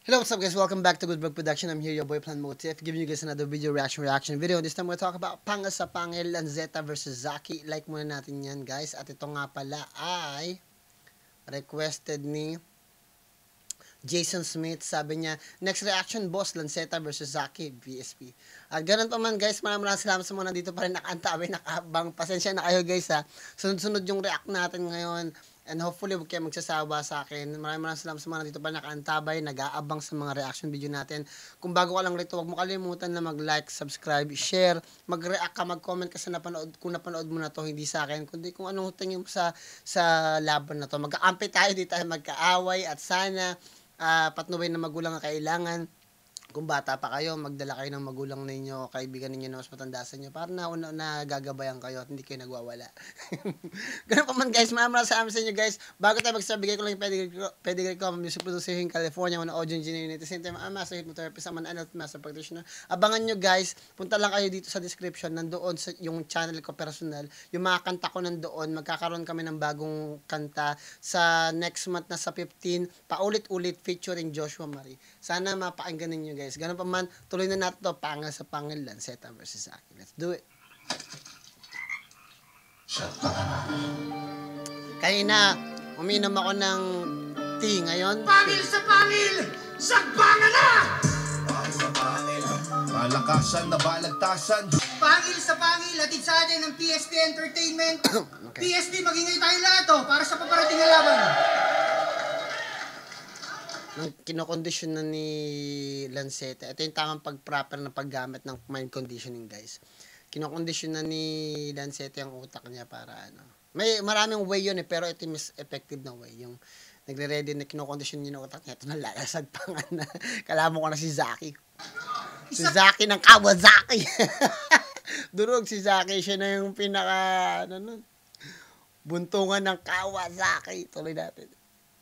Hello, what's up guys? Welcome back to Good Vlog Production. I'm here, your boy Plan Motif, giving you guys another reaction video. This time we're talk about Panga sa Pangil, Lanzetta versus Zaki. Like muna natin yan guys. At ito nga pala ay requested ni Jason Smith. Sabi niya, next reaction boss, Lanzetta versus Zaki, VSP. At ganun pa man guys, maraming salamat sa mga nandito pa rin nakaantabay, nakaabang. Pasensya na kayo guys ha. Sunod-sunod yung react natin ngayon. And hopefully, huwag kayo magsasawa sa akin. Maraming salamat sa mga nandito pa nakaantabay, nag-aabang sa mga reaction video natin. Kung bago ka lang rito, huwag mo kalimutan na mag-like, subscribe, share, mag-react ka, mag-comment ka sa napanood, kung napanood mo na to, hindi sa akin, kundi kung anong tingin mo sa laban na to. Magkakampi tayo, di tayo magkaaway, at sana patnubay na magulang ang kailangan. Kung bata pa kayo, magdala kayo ng magulang ninyo, kaibigan ninyo na mas matanda sa inyo, para na gagabayan kayo at hindi kayo nagwawala. Ganun pa man guys, maraming sa inyo guys. Bago tayo magsabigay ko lang yung pedigree ko, music producer in California, one audio engineer in the same time, master hypnotherapist, man adult master practitioner. Abangan nyo guys, punta lang kayo dito sa description, nandoon sa yung channel ko personal, yung mga kanta ko nandoon, magkakaroon kami ng bagong kanta sa next month na sa 15, paulit-ulit featuring Joshua Marie. Sana mapakinggan ninyo guys. Ganun pa man, tuloy na natin to, Panga sa Pangil, Lanzetta versus Zaki. Let's do it. Kanina, uminom ako ng tea. Ngayon, Pangil sa pangil! Sagbangan na! Pangil sa pangil, malakasan na balagtasan. Pangil sa pangil, atid sa atin ng PSP Entertainment. Okay. PSP, magingay tayo lahat para sa paparating na laban. nung kinokondisyon na ni Lanzetta, ito yung tamang pag-proper na paggamit ng mind conditioning guys. Kinokondisyon na ni Lanzetta yung utak niya para ano. May maraming way yun pero ito yung mas effective na way. Yung nagre-ready na kinokondisyon niya ng utak niya. Ito na lalasag pa nga na. Kalamo ko na si Zaki. Si Zaki ng Kawasaki. Durog si Zaki. Siya na yung pinaka buntungan ng Kawasaki. Tuloy natin.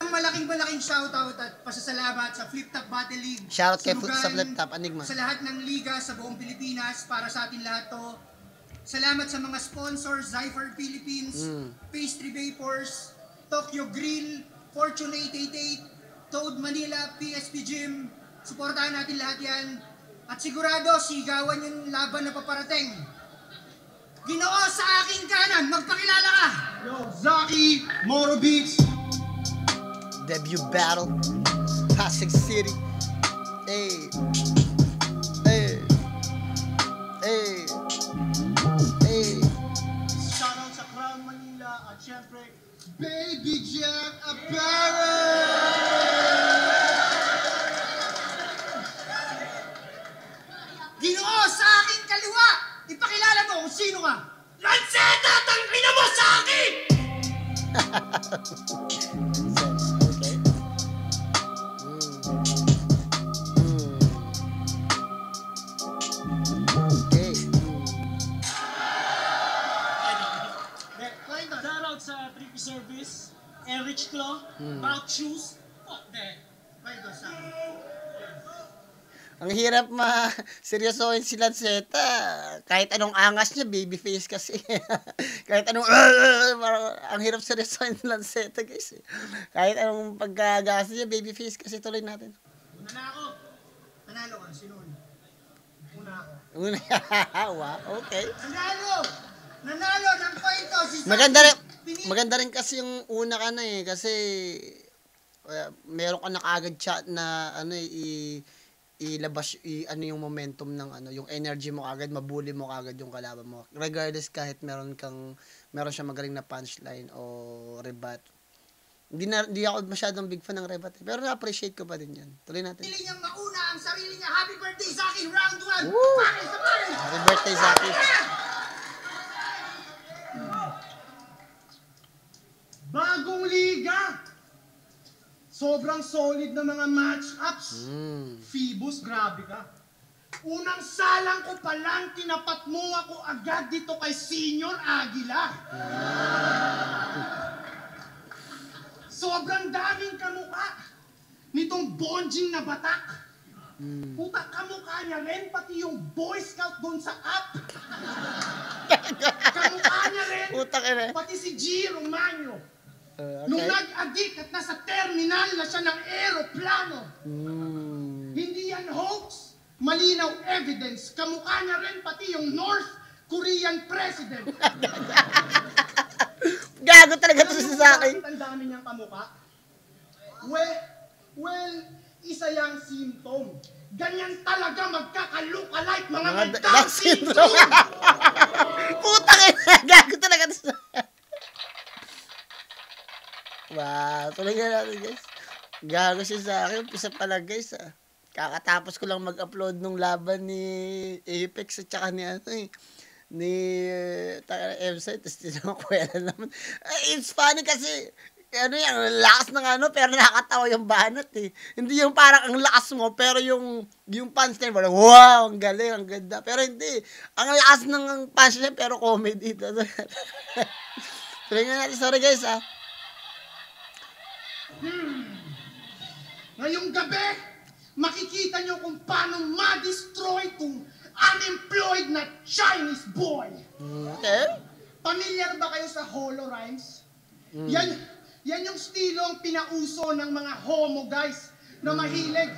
Malaking shoutout at pasasalamat sa Flip Top Battle League. Shoutout kay Sunugan, sa Flip Top Enigma. Sa lahat ng liga sa buong Pilipinas, para sa atin lahat to. Salamat sa mga sponsors, Zypher Philippines, Pastry Vapors, Tokyo Grill, Fortune 888, Toad Manila, PSP Gym. Suportahan natin lahat yan. At sigurado, sigawan yung laban na paparating. Ginoo sa aking kanan, magpakilala ka! Yo, Zaki, Moro Beats. Debut battle, Pasig City. Hey, hey, hey, hey. Shoutout sa Crown Manila at syempre, Baby Jack Apparel! Ginoo sa aking kaliwa! Ipakilala mo kung sino ka! Lanzetta! Tangina mo sa akin! Okay. Okay. Shoutout sa Trippy Service, Enrich Claw, Mouth Shoes. What the? Pwede sa Ang hirap seryosohin si Lanzetta. Kahit anong angas niya, babyface kasi. Kahit anong ang hirap seryosohin si Lanzetta guys. Kahit anong pagkagas niya, babyface kasi. Tuloy natin. Una na ako. Nanalo ka, sino una? Una ako. Wow, okay. Nanalo ng kwento si Zaki. Maganda rin kasi yung una ka na kasi meron ka na kagad chat na ilabas yung momentum ng yung energy mo kagad, mabuli mo kagad yung kalaban mo. Regardless kahit meron siya magaling na punchline o rebat. Hindi ako masyadong big fan ng rebat. Pero na-appreciate ko pa din yan. Tuloy natin. Sarili niyang mauna ang sarili niya. Happy birthday, Zaki! Round 1! Woo! Pangil sa pangil! Happy birthday, Zaki! Bagong liga! Sobrang solid na mga match-ups. Phoebus, grabe ka. Unang salang ko pa lang, tinapat mo ako agad dito kay Senior Aguila. Sobrang daming kamukha nitong bonjing na batak. Puta, kamukha niya rin, pati yung Boy Scout doon sa app. Kamukha niya rin, pati si G. Romano. Okay. Nung nag-addict at nasa terminal na siya ng aeroplano. malinaw evidence. Kamukha niya rin pati yung North Korean President. Gago talaga to si Zaki. Ang dami niyang kamukha. Well, isa yang symptom. Ganyan talaga magkaka-look-alike mga may Down syndrome. Putang ina, gago talaga to si wow, tuloy nga natin guys. Gago si Zaki, umpisa pa lang guys ah. Kakatapos ko lang mag-upload nung laban ni Apex at saka ni ni M-Site, tapos tinakwela naman. It's funny kasi, yung lakas ng pero nakakatawa yung banat eh. Hindi yung parang ang lakas mo, pero yung punch niya, parang wow, ang galing, ang ganda. Pero hindi, ang lakas ng punch niya, pero comedy ito. Tuloy nga natin, sorry guys ah. Ngayong gabi, makikita nyo kung paano ma-destroy kung unemployed na Chinese boy. Okay. Pamilyar ba kayo sa HoloRhymes? Yan yung stilong pinauso ng mga homo guys na mahilig.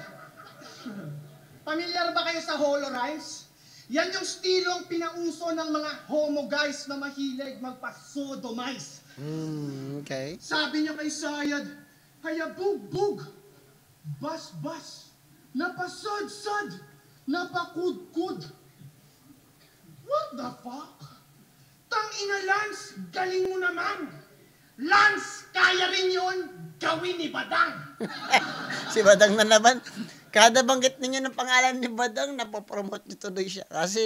Pamilyar ba kayo sa HoloRhymes? Yan yung stilong pinauso ng mga homo guys na mahilig magpa-sodomize. Okay. Sabi niya kay Sayad, hayabug-bug, bas-bas, napasad-sad, napakud-kud. What the fuck? Tangina Lance, galing mo naman. Lance, kaya rin yun gawin ni Badang. Si Badang na naman. Kada banggit ninyo ng pangalan ni Badang, napopromote nyo tuloy siya. Kasi,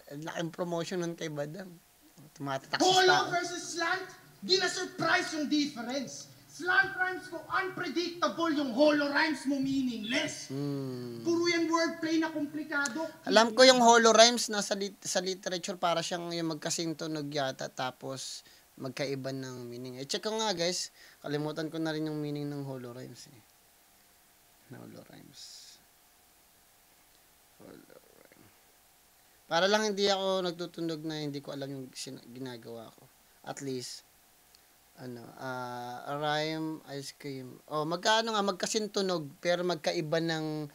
laking promotion nun kay Badang. Tumatatak sa Holo tao. versus slant, di na-surprise yung difference. Slant rhymes mo unpredictable, yung holo rhymes mo meaningless. Puro yan wordplay na komplikado. Alam ko yung HoloRhymes na sa literature para siyang yung magkasintunog yata tapos magkaiba ng meaning. Check ko nga guys, kalimutan ko na rin yung meaning ng HoloRhymes eh. HoloRhymes. Para lang hindi ako nagtutunog na hindi ko alam yung ginagawa ko. At least rhyme, ice cream. Magkaano nga, magkasintunog, pero magkaiba ng,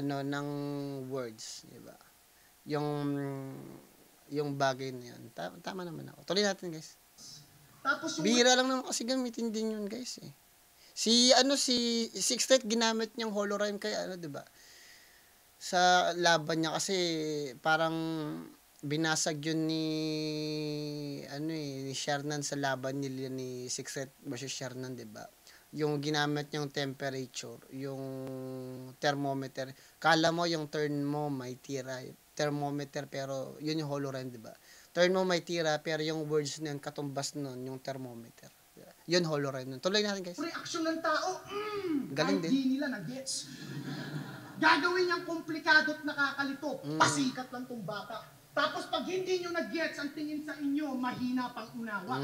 ng words, di ba? Yung bagay na yun. Tama naman ako. Tuloy natin, guys. Tapos Bihira lang naman kasi gamitin din yun, guys, eh. Si Sixth ginamit niyang HoloRhyme kay, di ba? Sa laban niya kasi, parang, binasag yun ni Shernan sa laban nila ni Sixth versus Shernan, 'di ba? Yung ginamit yung temperature, yung thermometer. Kala mo yung turn mo may tira, thermometer pero yun yung HoloRhyme, 'di ba? Turn mo may tira pero yung words niyan katumbas nun yung thermometer. Yun HoloRhyme nun. Tuloy natin, guys. reaksyon ng tao, Galing din. Hindi nila na-gets. Gagawin niyang komplikado at nakakalito. Pasikat lang tong bata. Tapos pag hindi nyo nag-gets, ang tingin sa inyo, mahina pang unawa.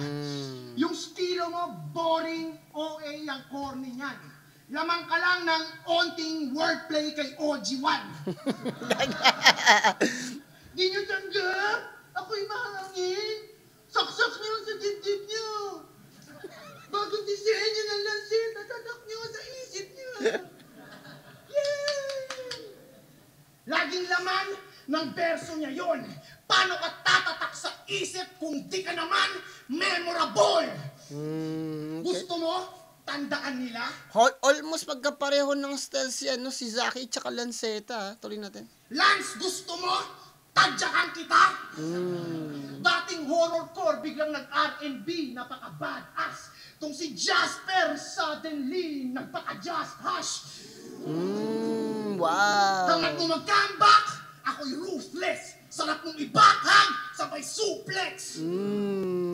Yung stilo mo, boring, OA, ang corny niyan. Lamang ka lang ng onting wordplay kay OG1. Di nyo tanggap? Ako'y mahangin. Saksak niyo sa dibdib niyo. Bagong disenyo ng lansin, natatak niyo sa isip niyo. Yay! Laging laman ng verso niya yon. Paano ka tatatak sa isip kung di ka naman memorable? Okay. Gusto mo? Tandaan nila? Almost magkapareho ng style si Zaki tsaka Lanceta. Tuloy natin. Lance, gusto mo? Tadyakan kita? Dating horrorcore, biglang nag-R&B, napaka-badass. Tung si Jasper, suddenly, nagpaka-just hush. Wow. Hanggat mo mag-comeback, ako'y ruthless. Sarap mong ibakhag, sabay suplex.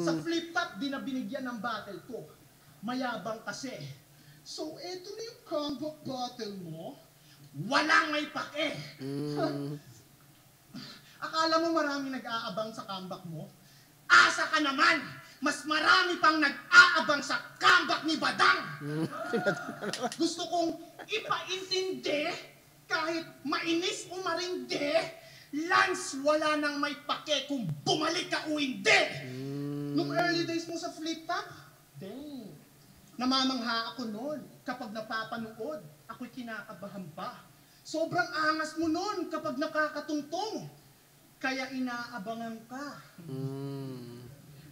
Sa flip-top, di na binigyan ng battle ko. Mayabang kasi. So, eto na yung comeback battle mo? Walang may pake. Akala mo marami nag-aabang sa comeback mo? Asa ka naman! Mas marami pang nag-aabang sa comeback ni Badang! Gusto kong ipaintindi, kahit mainis o marindi, Lance, wala nang may pake kung bumalik ka o hindi! Nung early days mo sa flip-top, dang, namamangha ako noon kapag napapanood, ako'y kinakabahan pa. Sobrang angas mo nun kapag nakakatungtong. Kaya inaabangan ka.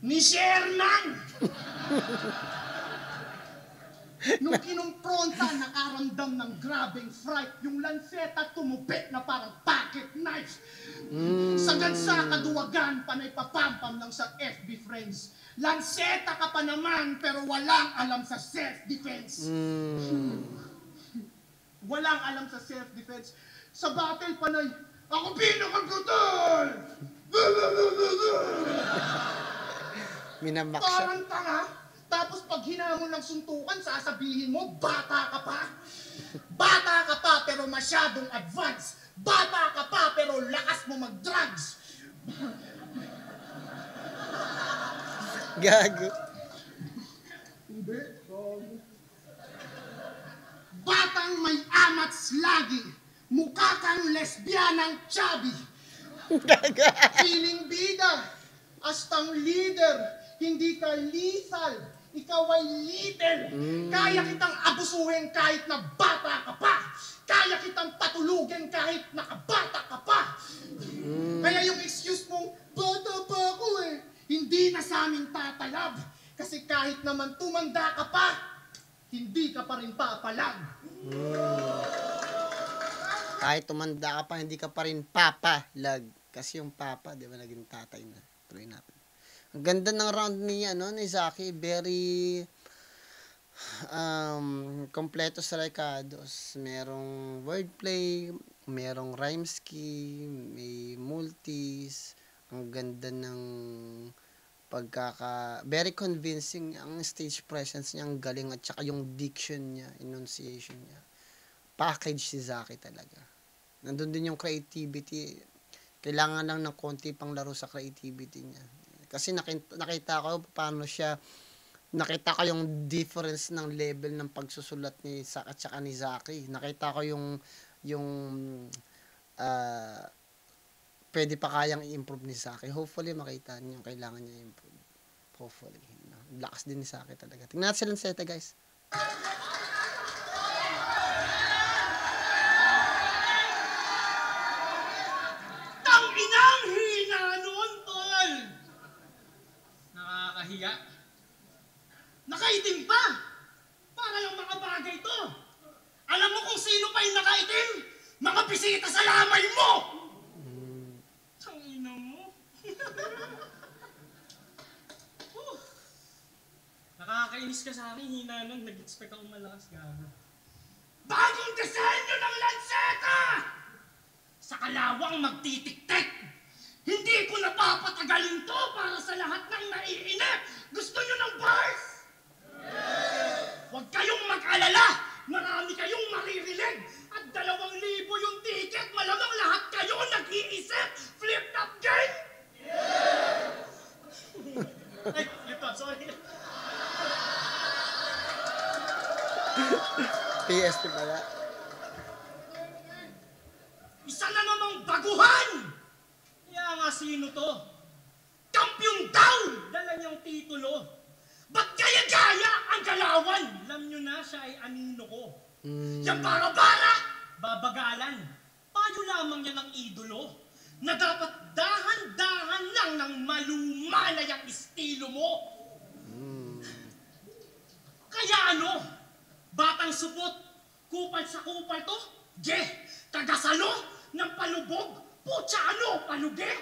Ni Sherman! Nung kinumpronta, nakaramdam ng grabing fright. Yung lanseta tumupit na parang pocket knife. Sagad sa kaduwagan, panay papampam lang sa FB friends. Lanseta ka pa naman, pero walang alam sa self-defense. Walang alam sa self-defense. Sa battle, panay, ako pinakagutal! Minamak siya. Parang tanga. Tapos pag hinamon ng suntukan, sasabihin mo, bata ka pa. Bata ka pa, pero masyadong advance. Bata ka pa, pero lakas mo mag-drugs. Gago. Hindi. Batang may amats lagi. Mukha kang lesbianang chubby. Feeling bida. Astang leader. Hindi ka lethal. Ikaw ay leader. Kaya kitang abusuhin kahit na bata ka pa. Kaya kitang patulugin kahit nakabata ka pa. Kaya yung excuse mong, bata pa ako eh. Hindi na sa amin tatalab. Kasi kahit naman tumanda ka pa, hindi ka pa rin papalag. Kahit tumanda ka pa, hindi ka pa rin papalag. Kasi yung papa, di ba, naging tatay na. Tuloy natin. Ang ganda ng round ni Zaki. Very kompleto sa recados. Merong wordplay, merong rhyme scheme, may multis. Ang ganda ng very convincing ang stage presence niya, ang galing, at saka yung diction niya, enunciation niya. Package si Zaki talaga. Nandun din yung creativity. Kailangan lang ng konti pang laro sa creativity niya. Kasi nakita ko paano siya, nakita ko yung difference ng level ng pagsusulat ni Zaki at saka ni Zaki. Nakita ko yung pwede pa kayang i-improve ni Zaki. Hopefully makita niyo yung kailangan niya i-improve. Hopefully. Lakas din ni Zaki talaga. Tingnan natin silang seta, guys. Inang hina nun, tol! Nakakahiya. Nakaitim pa! Para lang mga bagay to! Alam mo kung sino pa yung nakaitim? Mga bisita sa lamay mo! Tangina mo. Nakakainis ka sa akin, hina nun. Nag-expect akong malakas gago. Bagong disenyo ng lanseta! Sa kalawang magtitik-tik. Hindi ko napapatagalin to para sa lahat ng naiinip. Gusto nyo ng bars? Huwag kayong mag-alala. Marami kayong maririnig. At 2,000 yung ticket. Malamang lahat kayo nag-iisip. Flip-top game? Ay, flip-top, sorry. PSP pala. Isa na namang baguhan! Kaya nga sino to? Kampiyon daw! Dala niyang titulo. Ba't gaya-gaya ang galawan? Alam nyo na siya ay anino ko. Yang bara-bara, babagalan. Payo lamang yan ng idolo na dapat dahan-dahan lang ng malumanay ang estilo mo. Kaya ano? Batang supot, kupal sa kupal to? Tagasalo ng palubog? Putya ano, palugi?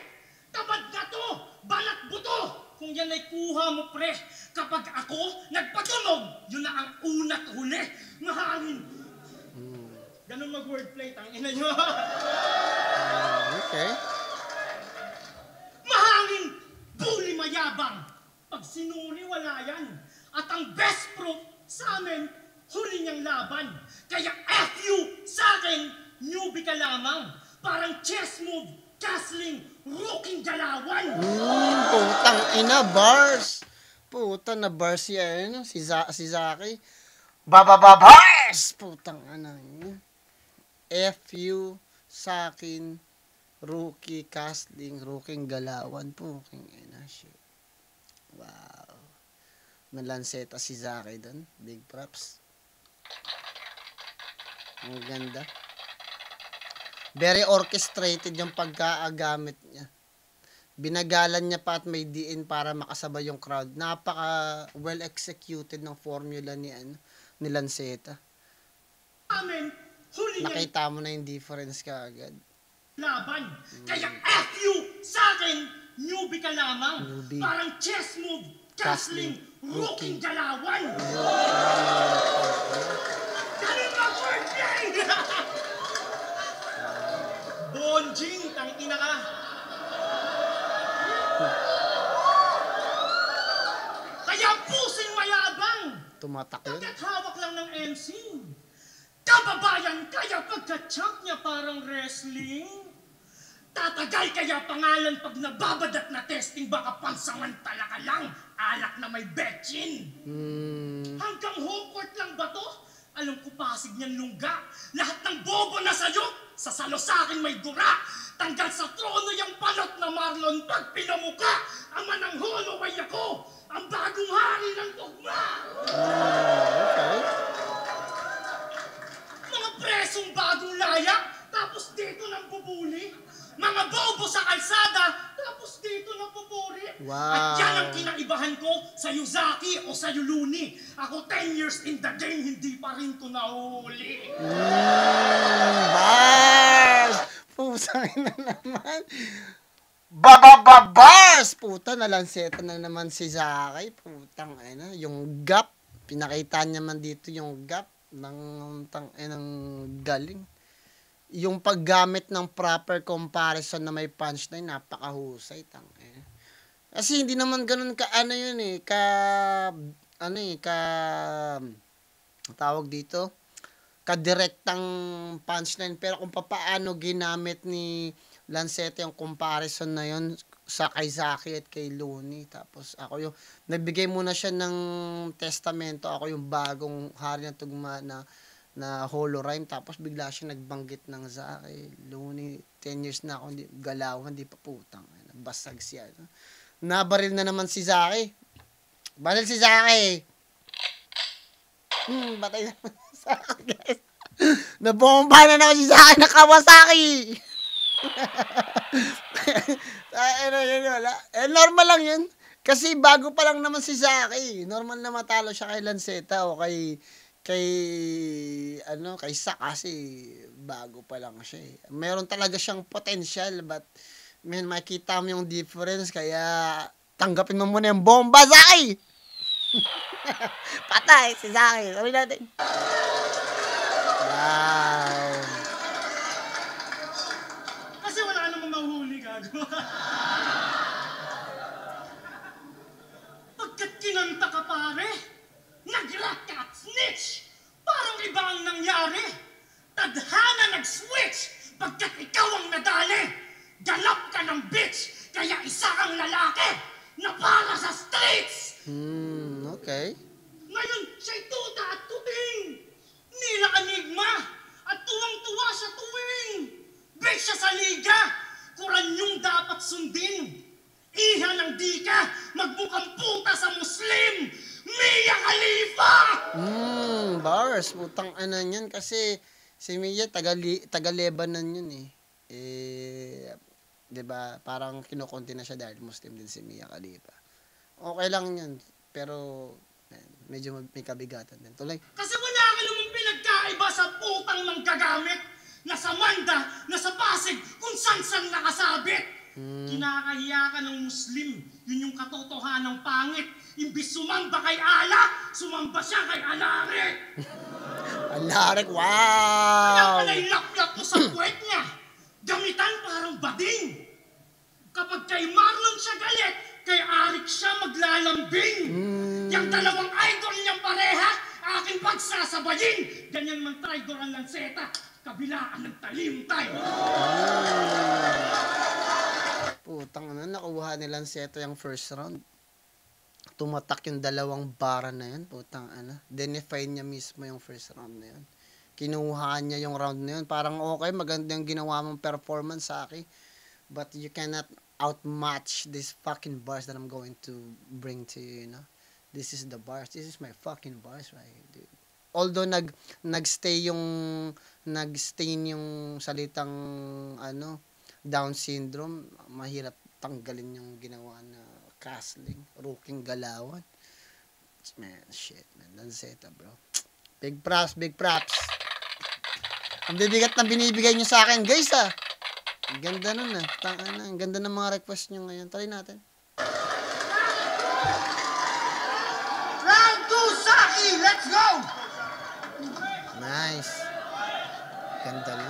Tabad na to, balat buto. Kung yan ay kuha mo, pre, kapag ako nagpatunog, yun na ang una't huli. Mahangin. Ganun mag-wordplay, tangina nyo. Okay. Mahangin, bully mayabang. Pag sinuri, wala yan. At ang best proof sa amin, huli niyang laban. Kaya F you sa akin, newbie ka lamang. Parang chess move, castling, rooking galawan. Putang ina, bars. Puta na bars yan, si Zaki. Bars! Putang ina. FU sa akin, rookie, castling, rooking galawan. Puking ina, shit. Wow. Nalanseta si Zaki doon. Big props. Ang ganda. Very orchestrated yung pagkaagamit niya. Binagalan niya pa at may diin para makasabay yung crowd. Napaka well executed ng formula ni Lanceta. Amen, huli niya Nakita mo na yung difference kaagad. laban. Kaya F you sa akin, newbie ka lamang. Newbie. Parang chess move, Castling, castling, rookie galawan. Ganun ka, birthday! Bonjing, tangina ka. Kaya pusing mayabang. Tumatak yun. Pagkat hawak lang ng MC. Kababayan kaya pagka-champ niya parang wrestling. Tatagal kaya pangalan pag nababadat na testing baka pansamantala ka lang. Alak na may betchin. Hanggang home court lang ba to? Alam ko Pasig niyan lungga. Lahat ng bobo na sa'yo, sasalo sa akin may dura. Tanggal sa trono yung balot na Marlon pag pinamuka. Ama ng Holloway ako, ang bagong hari ng tugma. Okay. Mga presong bagong laya, tapos dito nang bubuli. Mga bobo sa kalsada, tapos dito nang buburi. Wow. At yan ang kinaibahan ko sa Yuzaki o sa Yuluni. Ako 10 years in the game, hindi pa rin ko nahuli. Bars! Pusang na naman. Bars! Puta, nalanseta na naman si Zaki. Putang ina. Yung gap. Pinakita niya man dito yung gap ng galing. Yung paggamit ng proper comparison na may punchline, napakahusay. Kasi hindi naman ganun tawag dito, ka-direktang punchline. Pero kung paano ginamit ni Lanceta yung comparison na yun sa kay Zaki at kay Looney. Tapos ako yung, nagbigay muna siya ng testamento, ako yung bagong hari ng tugma na holorime. Tapos bigla siya nagbanggit ng Zaki, Looney, 10 years na ako, galawan, hindi pa putang. Basag siya. Nabaril na naman si Zaki. Baril si Zaki. Batay na naman si Zaki, guys. Nabomba na naman si Zaki na Kawasaki. Normal lang yun. Kasi bago pa lang naman si Zaki. Normal na matalo siya kay Lanceta o kay Sa kasi bago pa lang siya. Meron talaga siyang potential but makikita mo yung difference kaya tanggapin mo muna yung bomba, Zaki. Patay si Zaki. Sabi natin. Wow. Kasi wala namang mahuli, gago. Pagkat kinanta ka pare, nag-rock ka at snitch. Parang iba ang nangyari. Tadhana nag-switch pagkat ikaw ang nadali. Galap ka ng bitch, kaya isa kang lalaki na para sa streets. Okay. Ngayon, siya'y tuta at tuting. Nila Enigma at tuwang-tuwa sa tuwing. Bitch siya sa liga, kuran yung dapat sundin. Iha ng di ka, magbukang puta sa Muslim. Mia Khalifa! Bars. Putang ana niyan kasi si Mia taga-Lebanon yun eh. Diba? Parang kinukonti na siya dahil Muslim din si Mia Khalifa. Okay lang yun. Pero medyo may kabigatan din. Tuloy. Kasi wala ka namang pinagkaiba sa putang manggagamit. Nasa Manda, nasa Pasig, kung saan-saan nakasabit. Kinakahiya ka ng Muslim. Yun yung katotohanang pangit. Imbis sumamba kay Allah, sumamba siya kay Alarik. Alarik, Kaya wow! pala ilap-lap mo sa puwet niya. Gamitan parang bading. Kapag kay Marlon siya galit, kay Arik siya maglalambing. Yung dalawang idol niyang pareha, aking pagsasabayin. Ganyan man traitor ang Lanceta, kabilaan ng talimtay. Putang ano, nakuha ni Lanceta yung first round. Tumatak yung dalawang bara na yun. Putang ano, denify niya mismo yung first round na yun. Kinuha niya yung round na yun. Parang okay, maganda yung ginawa mong performance sa akin. But you cannot outmatch these fucking bars that I'm going to bring to you, you know. This is the bars. This is my fucking bars, right, dude. Although nagstay yung nag-stain yung salitang ano, Down syndrome, mahirap tanggalin yung ginawa na castling, rookie galawan. Man, shit, man. Lanceta, bro. Big props, big props. Ang bibigat na binibigay nyo sa akin, guys, ah. Ang ganda nun, ah. Ang ganda ng mga request nyo ngayon. Try natin. Round 2, Saki! Let's go! Nice. Ganda na.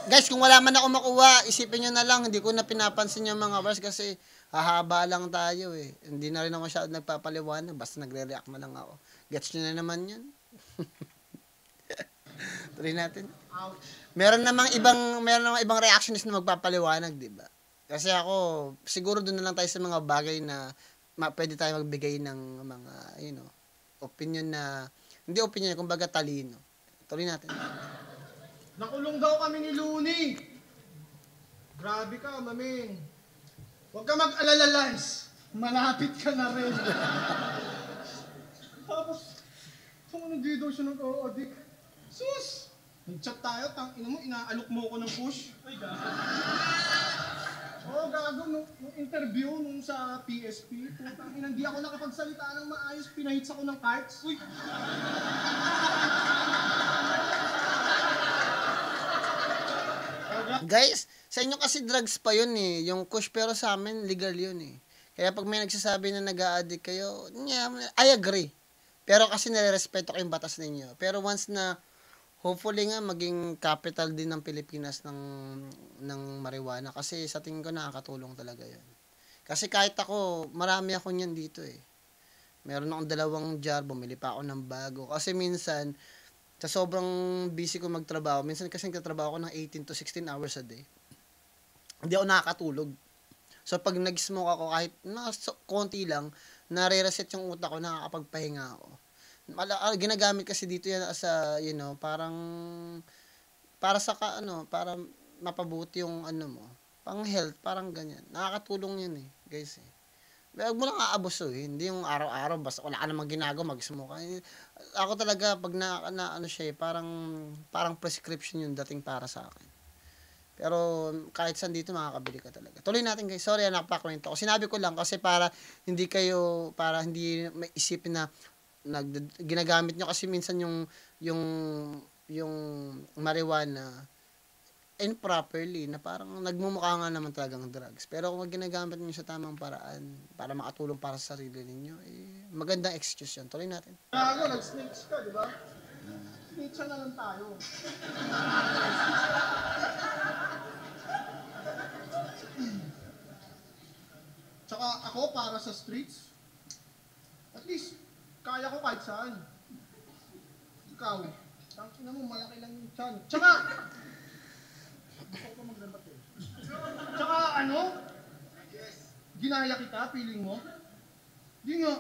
Guys, kung wala man ako makuha, isipin nyo na lang, hindi ko na pinapansin yung mga verse kasi hahaba lang tayo eh. Hindi na rin ako masyado nagpapaliwanag, basta nagre-react na lang ako. Gets nyo na naman yan. Tuloy natin. Meron namang ibang reactionist na magpapaliwanag, di ba? Kasi ako, siguro doon na lang tayo sa mga bagay na pwede tayo magbigay ng mga, opinion na, hindi opinion, kumbaga talino. Tuloy natin. Nakulong daw kami ni Looney. Grabe ka, maming. Huwag ka mag-alala, Lance. Malapit ka na rin. Tapos, hindi daw siya nag-o-addict. Sus! Nag-chat tayo, tangina mo, inaalok mo ko ng push. Ay, gago. Oo, gago, nung interview nung sa PSP, tangina, hindi ako nakapagsalita ng maayos, pinahits ako ng cards. Uy! Guys, sa inyo kasi drugs pa yun eh. Yung kush, pero sa amin, legal yun eh. Kaya pag may nagsasabi na nag-a-addict kayo, yeah, I agree. Pero kasi nare-respeto ko yung batas ninyo. Pero once na, hopefully nga, maging capital din ng Pilipinas ng marijuana. Kasi sa tingin ko, nakakatulong talaga yun. Kasi kahit ako, marami ako niyan dito eh. Meron akong 2 jar, bumili pa ako ng bago. Kasi minsan, sa sobrang busy ko magtrabaho, minsan kasi nagtatrabaho ako ng 18 to 16 hours a day. Hindi ako nakakatulog. So, pag nag-smoke ako, kahit konti lang, nare-reset yung utak ko, nakakapagpahinga ako. Ginagamit kasi dito yan as a, parang, para sa para mapabuti yung mo, pang health, parang ganyan. Nakakatulong yun eh, guys eh. Huwag mo lang aabusuhin. Hindi yung araw-araw, basta wala ka namang ginagawa, mag-smoke. Ako talaga, pag siya, parang prescription yung dating para sa akin. Pero, kahit saan dito, makakabili ka talaga. Tuloy natin guys. Sorry, napakwento ko. Sinabi ko lang kasi para hindi may isipin na ginagamit nyo kasi minsan yung marijuana improperly na parang nagmumukha nga naman talagang drugs. Pero kung ginagamit niyo sa tamang paraan para makatulong para sa sarili ninyo, magandang excuse yun. Tuloy natin. Gago, nag-snitch ka, di ba? Snitch na lang tayo. Tsaka ako, para sa streets, at least, kaya ko kahit saan. Ikaw, tangina mo, malaki lang yung chan. Tsaka, gusto ko magdabat eh. Tsaka ginaya kita, feeling mo? Di nga.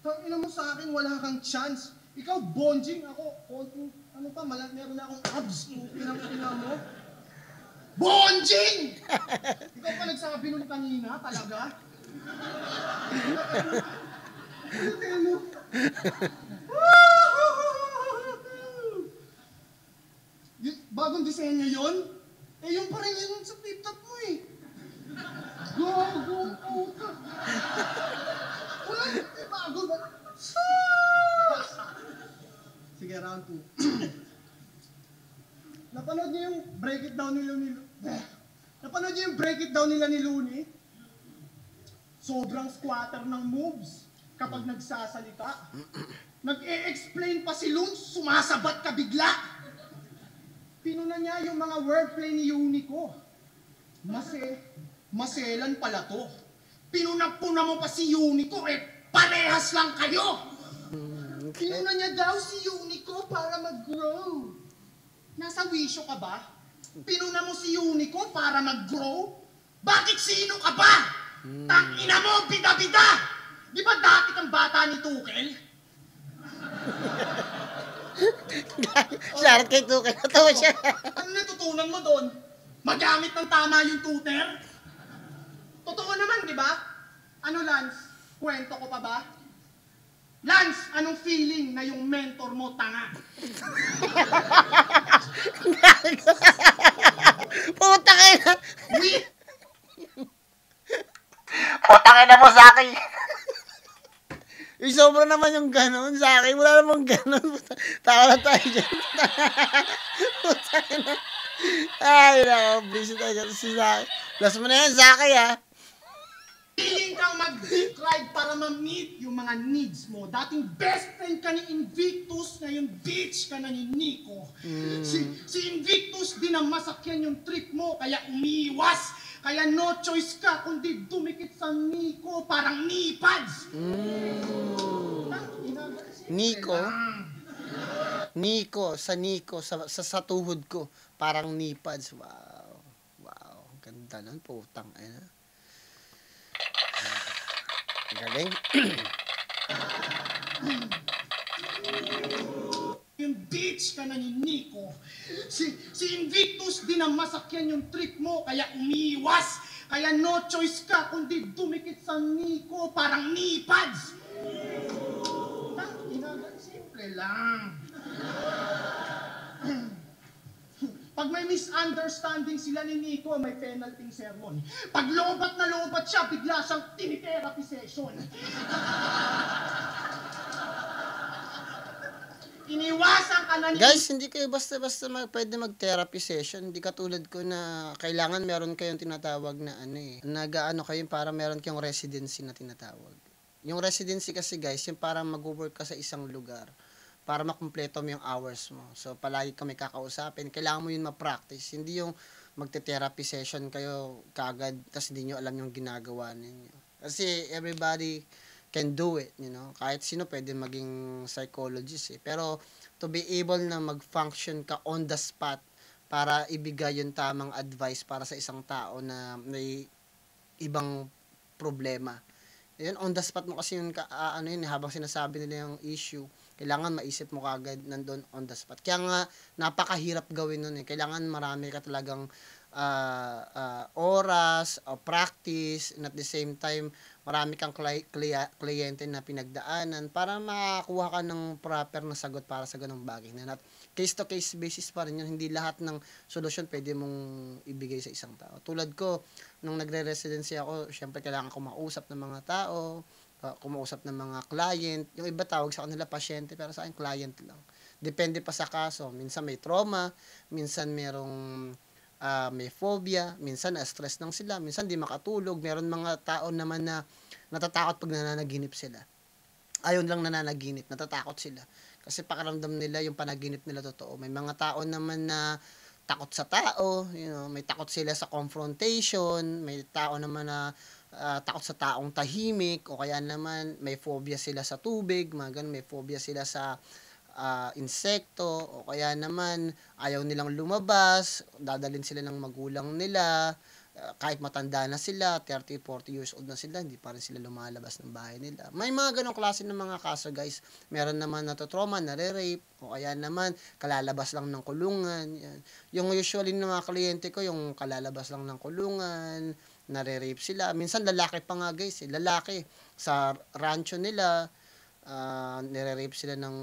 Tangina mo sa akin, wala kang chance. Ikaw, bonjing, ako, konting, meron na akong abs. Pinang-ina mo. Bonjing! Ikaw pa nagsabi nun kanina, talaga? Ano mo? Bagong disenyo yun? Yung pa rin yun sa flip-top mo eh. Go, puta. Wala, bago ba? Sige, round 2. Napanood niyo yung break it down nila ni Looney? Sobrang squatter ng moves kapag nagsasalita. Nag-e-explain pa si Loon, sumasabat ka bigla. Pinuna niya yung mga wordplay ni Unico. Maselan pala to. Pinuna-puna mo pa si Unico, parehas lang kayo. Pinuna niya daw si Unico para mag-grow. Nasa wisyo ka ba? Pinuna mo si Unico para mag-grow? Bakit sino ka ba? Tangina mo, bida-bida! Di ba dati kang bata ni Tukel? Shoutout kay Tukel. Natawa siya. Ano natutunan mo doon? Magamit ng tama yung tutor? Totoo naman, di ba? Ano, Lance? Kwento ko pa ba? Lance, anong feeling na yung mentor mo tanga? Zaki. Yung sobra naman yung ganon, Zaki. Wala namang ganon. Taka na tayo dyan. Ay, nako, busy tayo si Zaki. Last mo na yan, Zaki, ha? Feeling kang mag-dick ride para ma-meet yung mga needs mo. Dating best friend ka ni Invictus, ngayon bitch ka na ni Nico. Si Invictus din ang masakyan yung trip mo, kaya umiwas. Kaya no choice ka kundi dumikit sa Nico, parang nipads. Nico? Nico, sa tuhod ko, parang nipads. Wow. Wow, ganda nun, putang ina. Galing. Yung bitch ka na ni Nico. Si Invictus din ang masakyan yung trip mo, kaya umiwas. Kaya no choice ka kundi dumikit sa Nico, parang nipads. Simple lang. Pag may misunderstanding sila ni Nico, may penalty sermon. Pag lobat na lobat siya, bigla siyang tinitherapy session. Iniwasan ka na ni... Guys, hindi kayo basta-basta pwede mag-therapy session. Hindi katulad ko na kailangan meron kayong tinatawag na nag-ano kayo para meron kayong residency na tinatawag. Yung residency kasi guys, yung para mag-work ka sa isang lugar para makumpleto mo yung hours mo. So, palagi ka may kakausapin. Kailangan mo yun ma-practice. Hindi yung magte-therapy session kayo kagad tapos hindi nyo alam yung ginagawa ninyo. Kasi everybody can do it, you know. Kahit sino pwede maging psychologist eh. Pero to be able na mag-function ka on the spot para ibigay yung tamang advice para sa isang tao na may ibang problema. Yun, on the spot mo kasi yun, habang sinasabi nila yung issue, kailangan maisip mo kagad nandun on the spot. Kaya nga, napakahirap gawin nun eh. Kailangan marami ka talagang oras, practice, and at the same time, marami kang kliyente na pinagdaanan para makakuha ka ng proper na sagot para sa ganung bagay. At case-to-case basis pa rin yun. Hindi lahat ng solusyon pwede mong ibigay sa isang tao. Tulad ko, nung nagre-residency ako, syempre kailangan ko mausap ng mga tao, kumausap ng mga client. Yung iba tawag sa kanila pasyente, pero sa akin client lang. Depende pa sa kaso. Minsan may trauma, minsan may phobia, minsan na-stress lang sila, minsan di makatulog. Meron mga tao naman na natatakot pag nananaginip sila. Ayaw lang nananaginip, natatakot sila. Kasi pakiramdam nila yung panaginip nila totoo. May mga tao naman na takot sa tao, may takot sila sa confrontation, may tao naman na takot sa taong tahimik, o kaya naman may phobia sila sa tubig, mga ganun, may phobia sila sa insekto, o kaya naman ayaw nilang lumabas, dadalhin sila ng magulang nila, kahit matanda na sila, 30, 40 years old na sila, hindi pa rin sila lumalabas ng bahay nila. May mga ganong klase ng mga kaso guys. Meron naman natotrauma, nare-rape, o kaya naman kalalabas lang ng kulungan. Yan. Yung usually ng mga kliyente ko, yung kalalabas lang ng kulungan, nare-rape sila. Minsan lalaki pa nga guys, lalaki sa rancho nila, nire-rape sila ng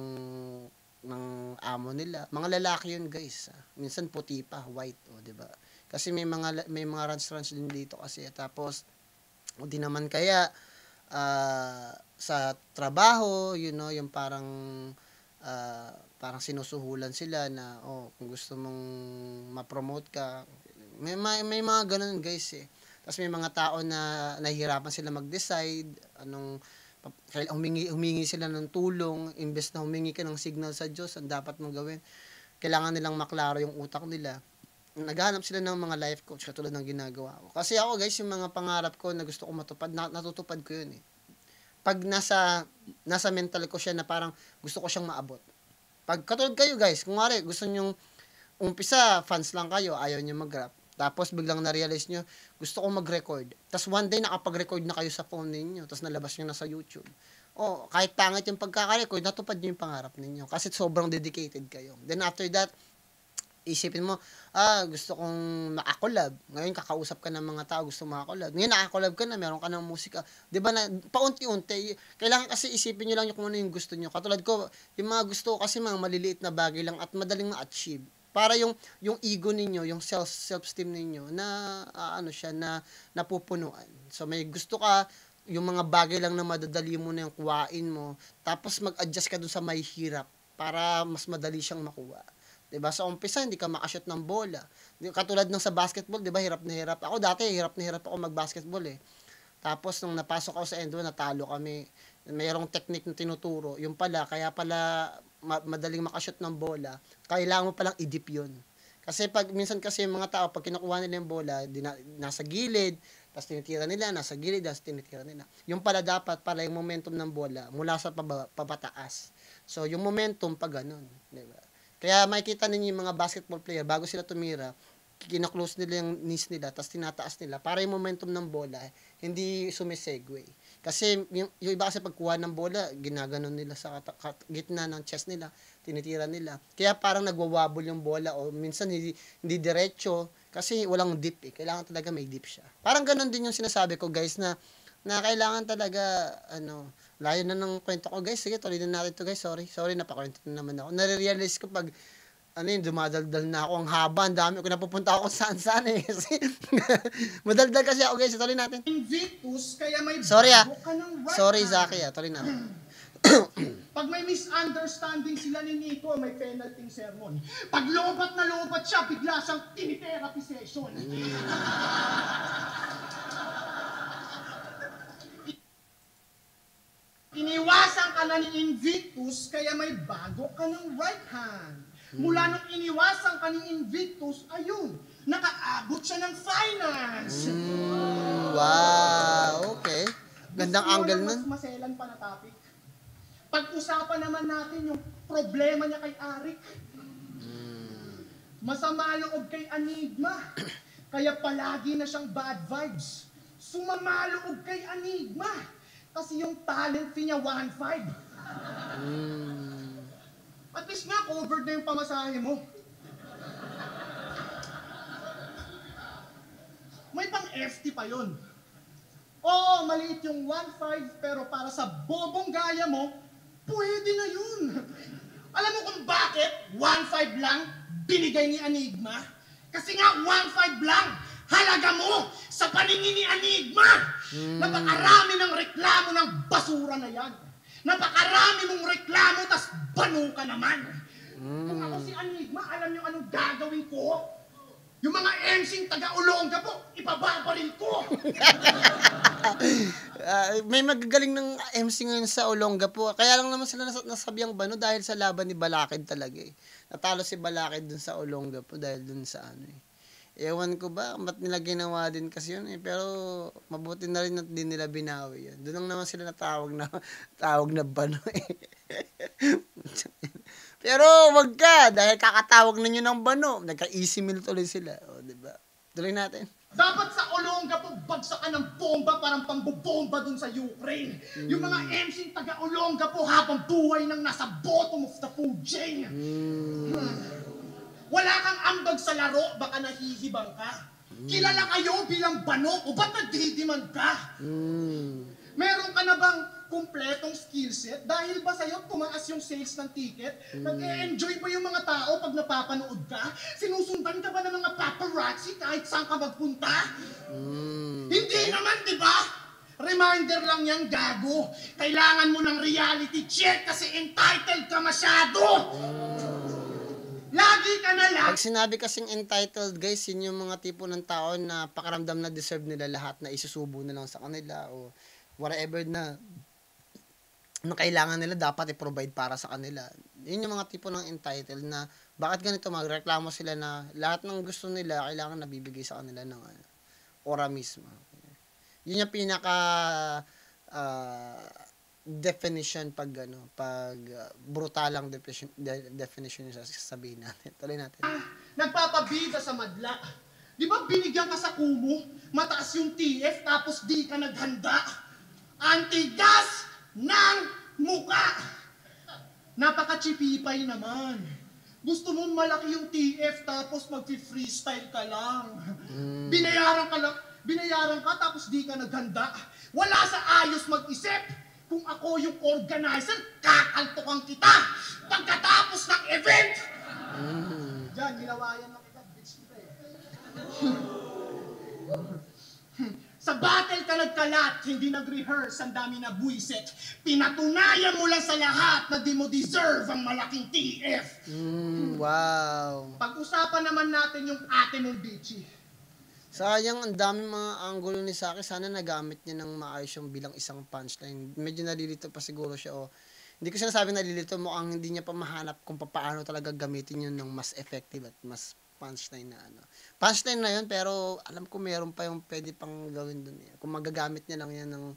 amo nila. Mga lalaki yun guys. Minsan puti pa, white, di ba? Kasi may mga ranch din dito kasi. Tapos hindi naman kaya sa trabaho, yung parang sinusuhulan sila na kung gusto mong ma-promote ka. May mga ganun guys eh. Tapos may mga tao na nahihirapan sila mag-decide humingi sila ng tulong, imbes na humingi ka ng signal sa Diyos, ang dapat mong gawin. Kailangan nilang maklaro yung utak nila. Naghahanap sila ng mga life coach katulad ng ginagawa ko. Kasi ako guys, yung mga pangarap ko na gusto ko matupad, natutupad ko yun eh. Pag nasa mental ko siya na parang gusto ko siyang maabot. Pag katulad kayo guys, kung nga gusto nyong umpisa, fans lang kayo, ayaw nyo mag-rap. Tapos biglang na-realize nyo, gusto ko mag-record. Tapos one day nakapag-record na kayo sa phone ninyo, tapos nalabas nyo na sa YouTube. Kahit pangit yung pagkaka-record, natupad nyo yung pangarap ninyo. Kasi sobrang dedicated kayo. Then after that, isipin mo, gusto kong makakolab. Ngayon, kakausap ka ng mga tao, gusto makakolab. Ngayon, nakakolab ka na, meron ka ng musika. Diba na, paunti-unti, kailangan kasi isipin nyo lang kung ano yung gusto nyo. Katulad ko, yung mga gusto ko kasi mga maliliit na bagay lang at madaling ma-achieve. Para yung ego ninyo, yung self-esteem ninyo, na napupunuan. So, may gusto ka, yung mga bagay lang na madadali mo na yung kuhain mo, tapos mag-adjust ka dun sa may hirap para mas madali siyang makuha. 'Di ba? Sa umpisa hindi ka makashoot ng bola. Katulad ng sa basketball, 'di ba? Hirap na hirap. Ako dati hirap na hirap ako mag-basketball eh. Tapos nung napasok ako sa Endo, natalo kami. Mayroong technique na tinuturo. Yung pala, kaya pala madaling makashoot ng bola, kailangan mo palang idip yun. Kasi minsan kasi yung mga tao, pag kinukuha nila yung bola, nasa gilid, tapos tinitira nila, nasa gilid, tapos tinitira nila. Yung pala dapat, pala yung momentum ng bola, mula sa papataas. So, yung momentum, pag ganun. Diba? Kaya makikita ninyo yung mga basketball player, bago sila tumira, kina-close nila yung knees nila, tapos tinataas nila, para yung momentum ng bola, hindi sumisegue. Kasi yung iba kasi pagkuha ng bola, ginaganon nila sa gitna ng chest nila, tinitira nila. Kaya parang nagwawabol yung bola o minsan hindi diretso kasi walang dip eh. Kailangan talaga may dip siya. Parang ganon din yung sinasabi ko guys na kailangan talaga layo na ng kwento ko guys. Sige, tuloy na natin to guys. Sorry, napakwento na naman ako. Nare-realize ko pag dumadaldal na ako, ang haba, ang dami ko napupunta ako saan eh. Kasi madaldal kasi ako guys, tuloy natin. Invictus, kaya may Sorry bago ka ng right Sorry hand. Zaki tuloy natin. Pag may misunderstanding sila ni Nico, may penalty sermon. Pag lobat na lobat siya, bigla siyang tinitherapy session. Iniwasan ka na ni Invictus, kaya may bago ka ng right hand. Mula nung iniwasan ka ni Invictus, ayun, nakaabot siya ng finance. Wow, okay. Gandang angle nun. Mas maselan pa na topic. Pag-usapan naman natin yung problema niya kay Arik. Masama loob kay Enigma. Kaya palagi na siyang bad vibes. Sumama loob kay Enigma. Kasi yung talent fee niya 1.5. At least nga, covered na yung pamasahe mo. May pang-FT pa yun. Oo, maliit yung 1.5, pero para sa bobong gaya mo, pwede na yun. Alam mo kung bakit 1.5 lang binigay ni Enigma? Kasi nga 1.5 lang halaga mo sa paningin ni Enigma. Napakarami ng reklamo ng basura na yan. Napakarami mong reklamo, tas banu ka naman. Kung ako si Enigma, alam niyo anong gagawin ko? Yung mga MC'ng taga-Olonga po, ipababaril ko. May magagaling ng MC ngayon sa Olonga po. Kaya lang naman sila nasabiyang bano dahil sa laban ni Balakid talaga eh. Natalo si Balakid dun sa Olonga po dahil dun sa Ewan ko ba, ba't nila ginawa din kasi yun eh. Pero mabuti na rin na din nila binawi yun. Doon lang naman sila tawag na bano eh. Pero wag ka, dahil kakatawag na nyo ng bano, nagka-easy meal tuloy sila. O, diba? Tuloy natin. Dapat sa Olonga po, bagsakan ng bomba parang pambobomba dun sa Ukraine. Yung mga MC'ng taga-Olonga po habang buhay nang nasa bottom of the food chain. Wala kang ambag sa laro, baka nahihibang ka. Kilala kayo bilang bano o ba't nagdidiman ka? Meron ka na bang kumpletong skill set? Dahil ba sa'yo tumaas yung sales ng ticket? Nag-e-enjoy ba yung mga tao pag napapanood ka? Sinusundan ka ba ng mga paparazzi kahit saan ka magpunta? Hindi naman, di ba? Reminder lang yan, gago. Kailangan mo ng reality check kasi entitled ka masyado. Lagi ka na lang. Pag sinabi kasing entitled, guys, yun yung mga tipo ng tao na pakaramdam na deserve nila lahat na isusubo na lang sa kanila o whatever na kailangan nila dapat i-provide para sa kanila. Yun yung mga tipo ng entitled na bakit ganito magreklamo sila na lahat ng gusto nila kailangan nabibigay sa kanila ng ora mismo. Yun yung pinaka definition pag brutalang definition yung sasabihin natin. Tuloy natin. Nagpapabida sa madla. Di ba binigyan ka sa kumo? Mataas yung TF tapos di ka naghanda. Antigas ng muka. Napaka-chipipay naman. Gusto mo malaki yung TF tapos mag-freestyle ka lang. Binayaran ka tapos di ka naghanda. Wala sa ayos mag-isip. Kung ako yung organizer, kakaltokan kita pagkatapos ng event. Diyan, nilawayan na kita. Bitch kita eh. Sa battle ka nagkalat, hindi nag-rehearse, ang dami na buwisit. Pinatunayan mo lang sa lahat na di mo deserve ang malaking TF. Wow. Pag-usapan naman natin yung ate mong bitchy. Sayang, ang daming mga angulo ni Saki. Sana nagamit niya ng maayos yung bilang isang punchline. Medyo nalilito pa siguro siya. Hindi ko sinasabing nalilito, mukhang hindi niya pa mahanap kung paano talaga gamitin yun ng mas effective at mas punchline na ano. Punchline na yun, pero alam ko meron pa yung pwede pang gawin dun. Kung magagamit niya lang yan ng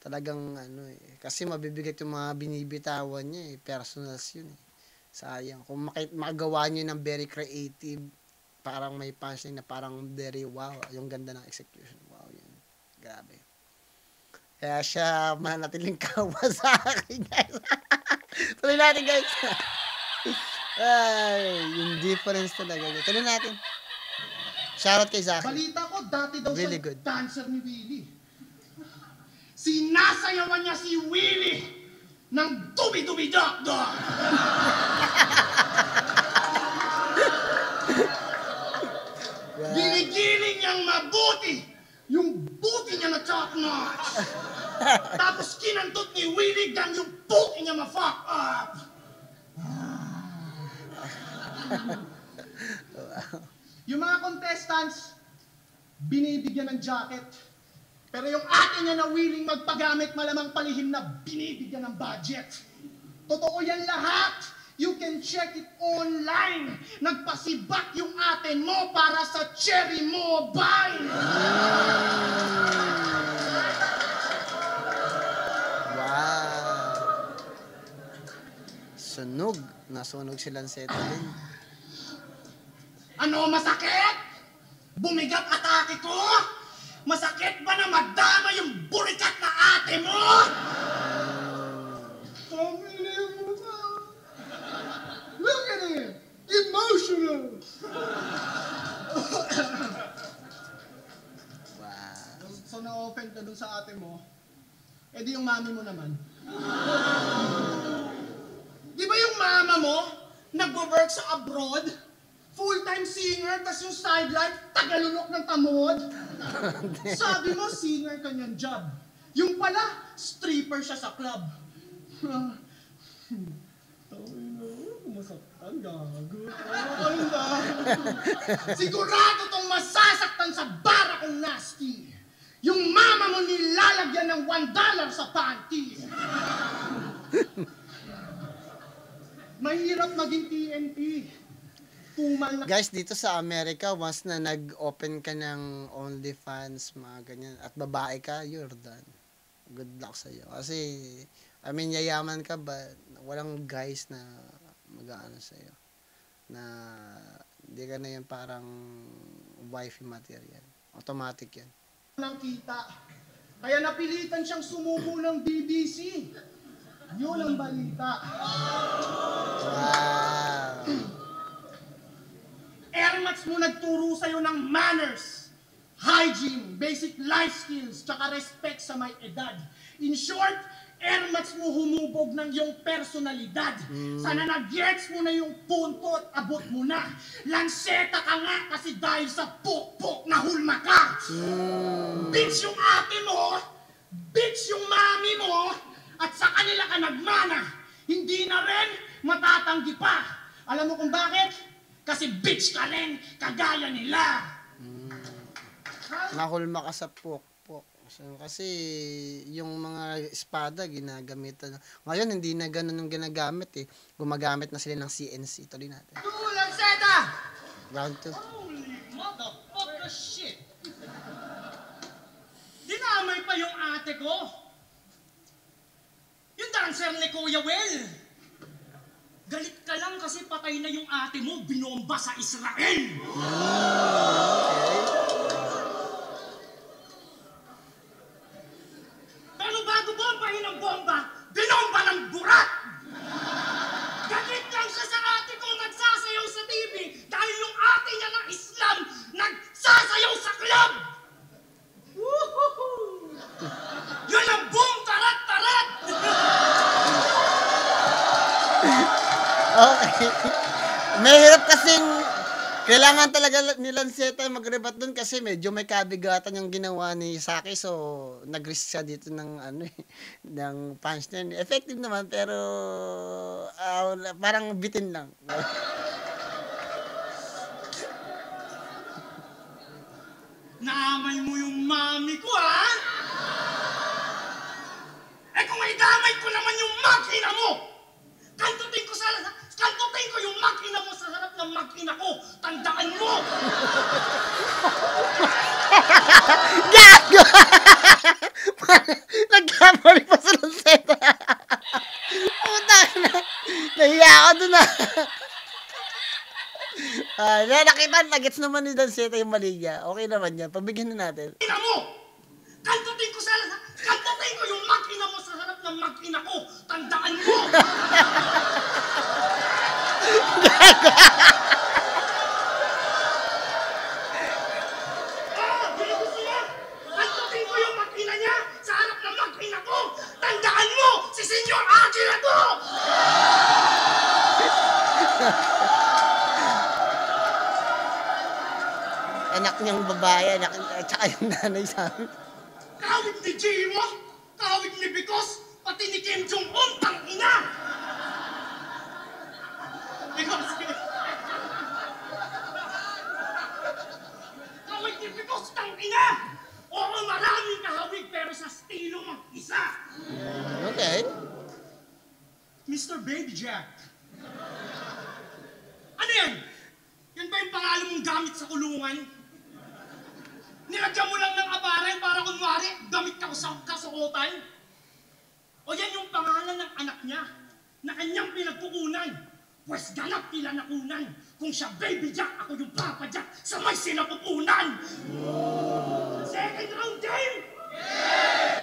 talagang ano eh. Kasi mabibigat yung mga binibitawan niya eh. Personals yun eh. Sayang. Kung makagawa niyo ng very creative, parang may punchline na parang very wow. Yung ganda ng execution. Wow, yun. Grabe. Kaya siya manatiling kawa sa akin, guys. Tuloy natin, guys. Ay, yung difference talaga. Tuloy natin. Shoutout kay Zaki. Balita ko, dati daw Really siya good. dancer ni Willie. Sinasayawan niya si Willie ng dubi-dubi-dok-dok. Ginigiling niyang mabuti yung buti niya na top notch. Tapos kinantot ni Willie gang yung buti niya ma-fuck up. Yung mga contestants, binibigyan ng jacket. Pero yung ate niya na willing magpagamit, malamang palihim na binibigyan ng budget. Totoo yan lahat. You can check it online. Nagpasibak yung ate mo para sa Cherry Mobile. Wow. Sunog. Nasunog silang Settlin. Ano, masakit? Bumigat atake ko? Masakit ba na madama yung burikat na ate mo? Look at it! Emotional! Wow. So na-offend ka dun sa ate mo, edi yung mami mo naman. Di ba yung mama mo, nag-work sa abroad, full-time singer, tas yung sideline, tagalunok ng tamod? Sabi mo, singer kanyang job. Yung pala, stripper siya sa club. Masaktan, gago. Sigurado tong masasaktan sa bara kong nasty. Yung mama mo nilalagyan ng $1 sa panty. Mahirap maging TNT. Tumal na... Guys, dito sa Amerika, once na nag-open ka ng OnlyFans, mga ganyan, at babae ka, you're done. Good luck sa'yo. Kasi, I mean, yayaman ka ba, walang guys na mag-aano sa'yo. Na, hindi ka na yan parang wifey material. Automatic yan. Nang kita. Kaya napilitan siyang sumuko ng BBC. Yun ang balita. Wow. Airmats mo nagturo sa'yo ng manners, hygiene, basic life skills, tsaka respect sa may edad. In short, Airmats mo humubog ng iyong personalidad. Sana nag-gets mo na yung punto at abot mo na. Lanseta ka nga kasi dahil sa pok-pok na hulma ka. Bitch yung ate mo, bitch yung mami mo, at sa kanila ka nagmana. Hindi na rin matatanggi pa. Alam mo kung bakit? Kasi bitch ka rin, kagaya nila. Nahulma ka sa pok-pok. So, kasi yung mga espada ginagamitan. Ngayon hindi na ganun yung ginagamit eh. Gumagamit na sila ng CNC. Tuloy natin. Lanseta! Round 2. Holy motherfucker shit! Dinamay pa yung ate ko. Yung dancer ni Kuya Will. Galit ka lang kasi patay na yung ate mo, binomba sa Israel. Okay. Pero bago bombahin ang bomba, binomba ng burat. Galit lang siya sa ate ko nagsasayaw sa TV dahil yung ate niya ng Islam nagsasayaw sa club. Woohoo! Yun ang boom tarat-tarat! Okay. Mahirap kasing Kailangan talaga ni Lanceta mag-rebut dun kasi medyo may kabigatan yung ginawa ni Saki, so nag-risk siya dito ng ano eh, ng punchline. Effective naman pero parang bitin lang. Naamay mo yung mami ko, ha? Eh kung idamay ko naman yung makina mo, kantutin ko yung makina mo sa harap ng makina ko. Tandaan mo! Gago! Nagkamali pa sa Lanceta. Puta na. Nahiya ako dun ah. Nakita, nagets naman ni Lanceta yung mali niya. Okay naman yan. Pabigyan na natin. Makina mo! Kantutin ko yung makina mo sa harap ng makina ko. Tandaan mo! Gusto mo? Kantutin ko yung makina niya sa harap ng makina ko. Tandaan mo! Si Senyor Aki na to! Anak niyang babae, at saka yung nanay sa amin. Kahawig ni Jimo, kahawig ni Bicos, pati ni Kim Jong-un, tangina! Kahawig ni Bicos, tangina! Oo, maraming kahawig, pero sa estilo mag-isa. Okay. Mr. Baby Jack. Ano yan? Yan ba yung pangalan mong gamit sa kulungan? Nilagyan mo lang ng aparel para kunwari gamit ka sa kasuotan? O yan yung pangalan ng anak niya na kanyang pinagkukunan? Pwes ganap nila nakunan. Kung siya Baby Jack, ako yung Papa Jack sa may sinapupunan. Second round game!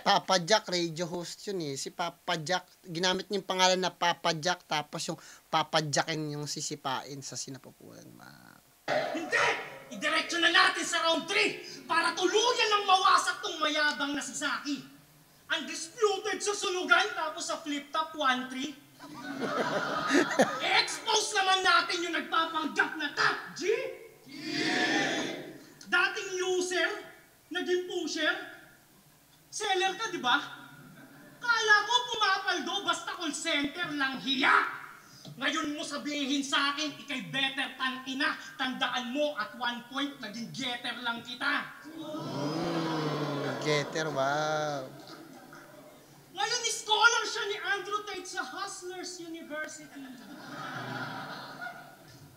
Papa Jack, radio host yun eh. Si Papa Jack, ginamit niya yung pangalan na Papa Jack, tapos yung Papa Jackin yung sisipain sa sinapupunan. Hindi! Idiretso na natin sa round 3 para tuluyan ng mawasak tong mayabang na si Saki. Undisputed sa sunugan tapos sa flip-top 1-3. I-expose naman natin yung nagpapanggap na top G. Dating user, naging pusher. Seller ka, di ba? Kala ko pumapaldo basta call center lang hiya. Ngayon mo sabihin sa akin, ikay better tangina. Tandaan mo, at one point, naging getter lang kita. Getter, wow. Ngayon, scholar siya ni Andrew Tate sa Hustlers University.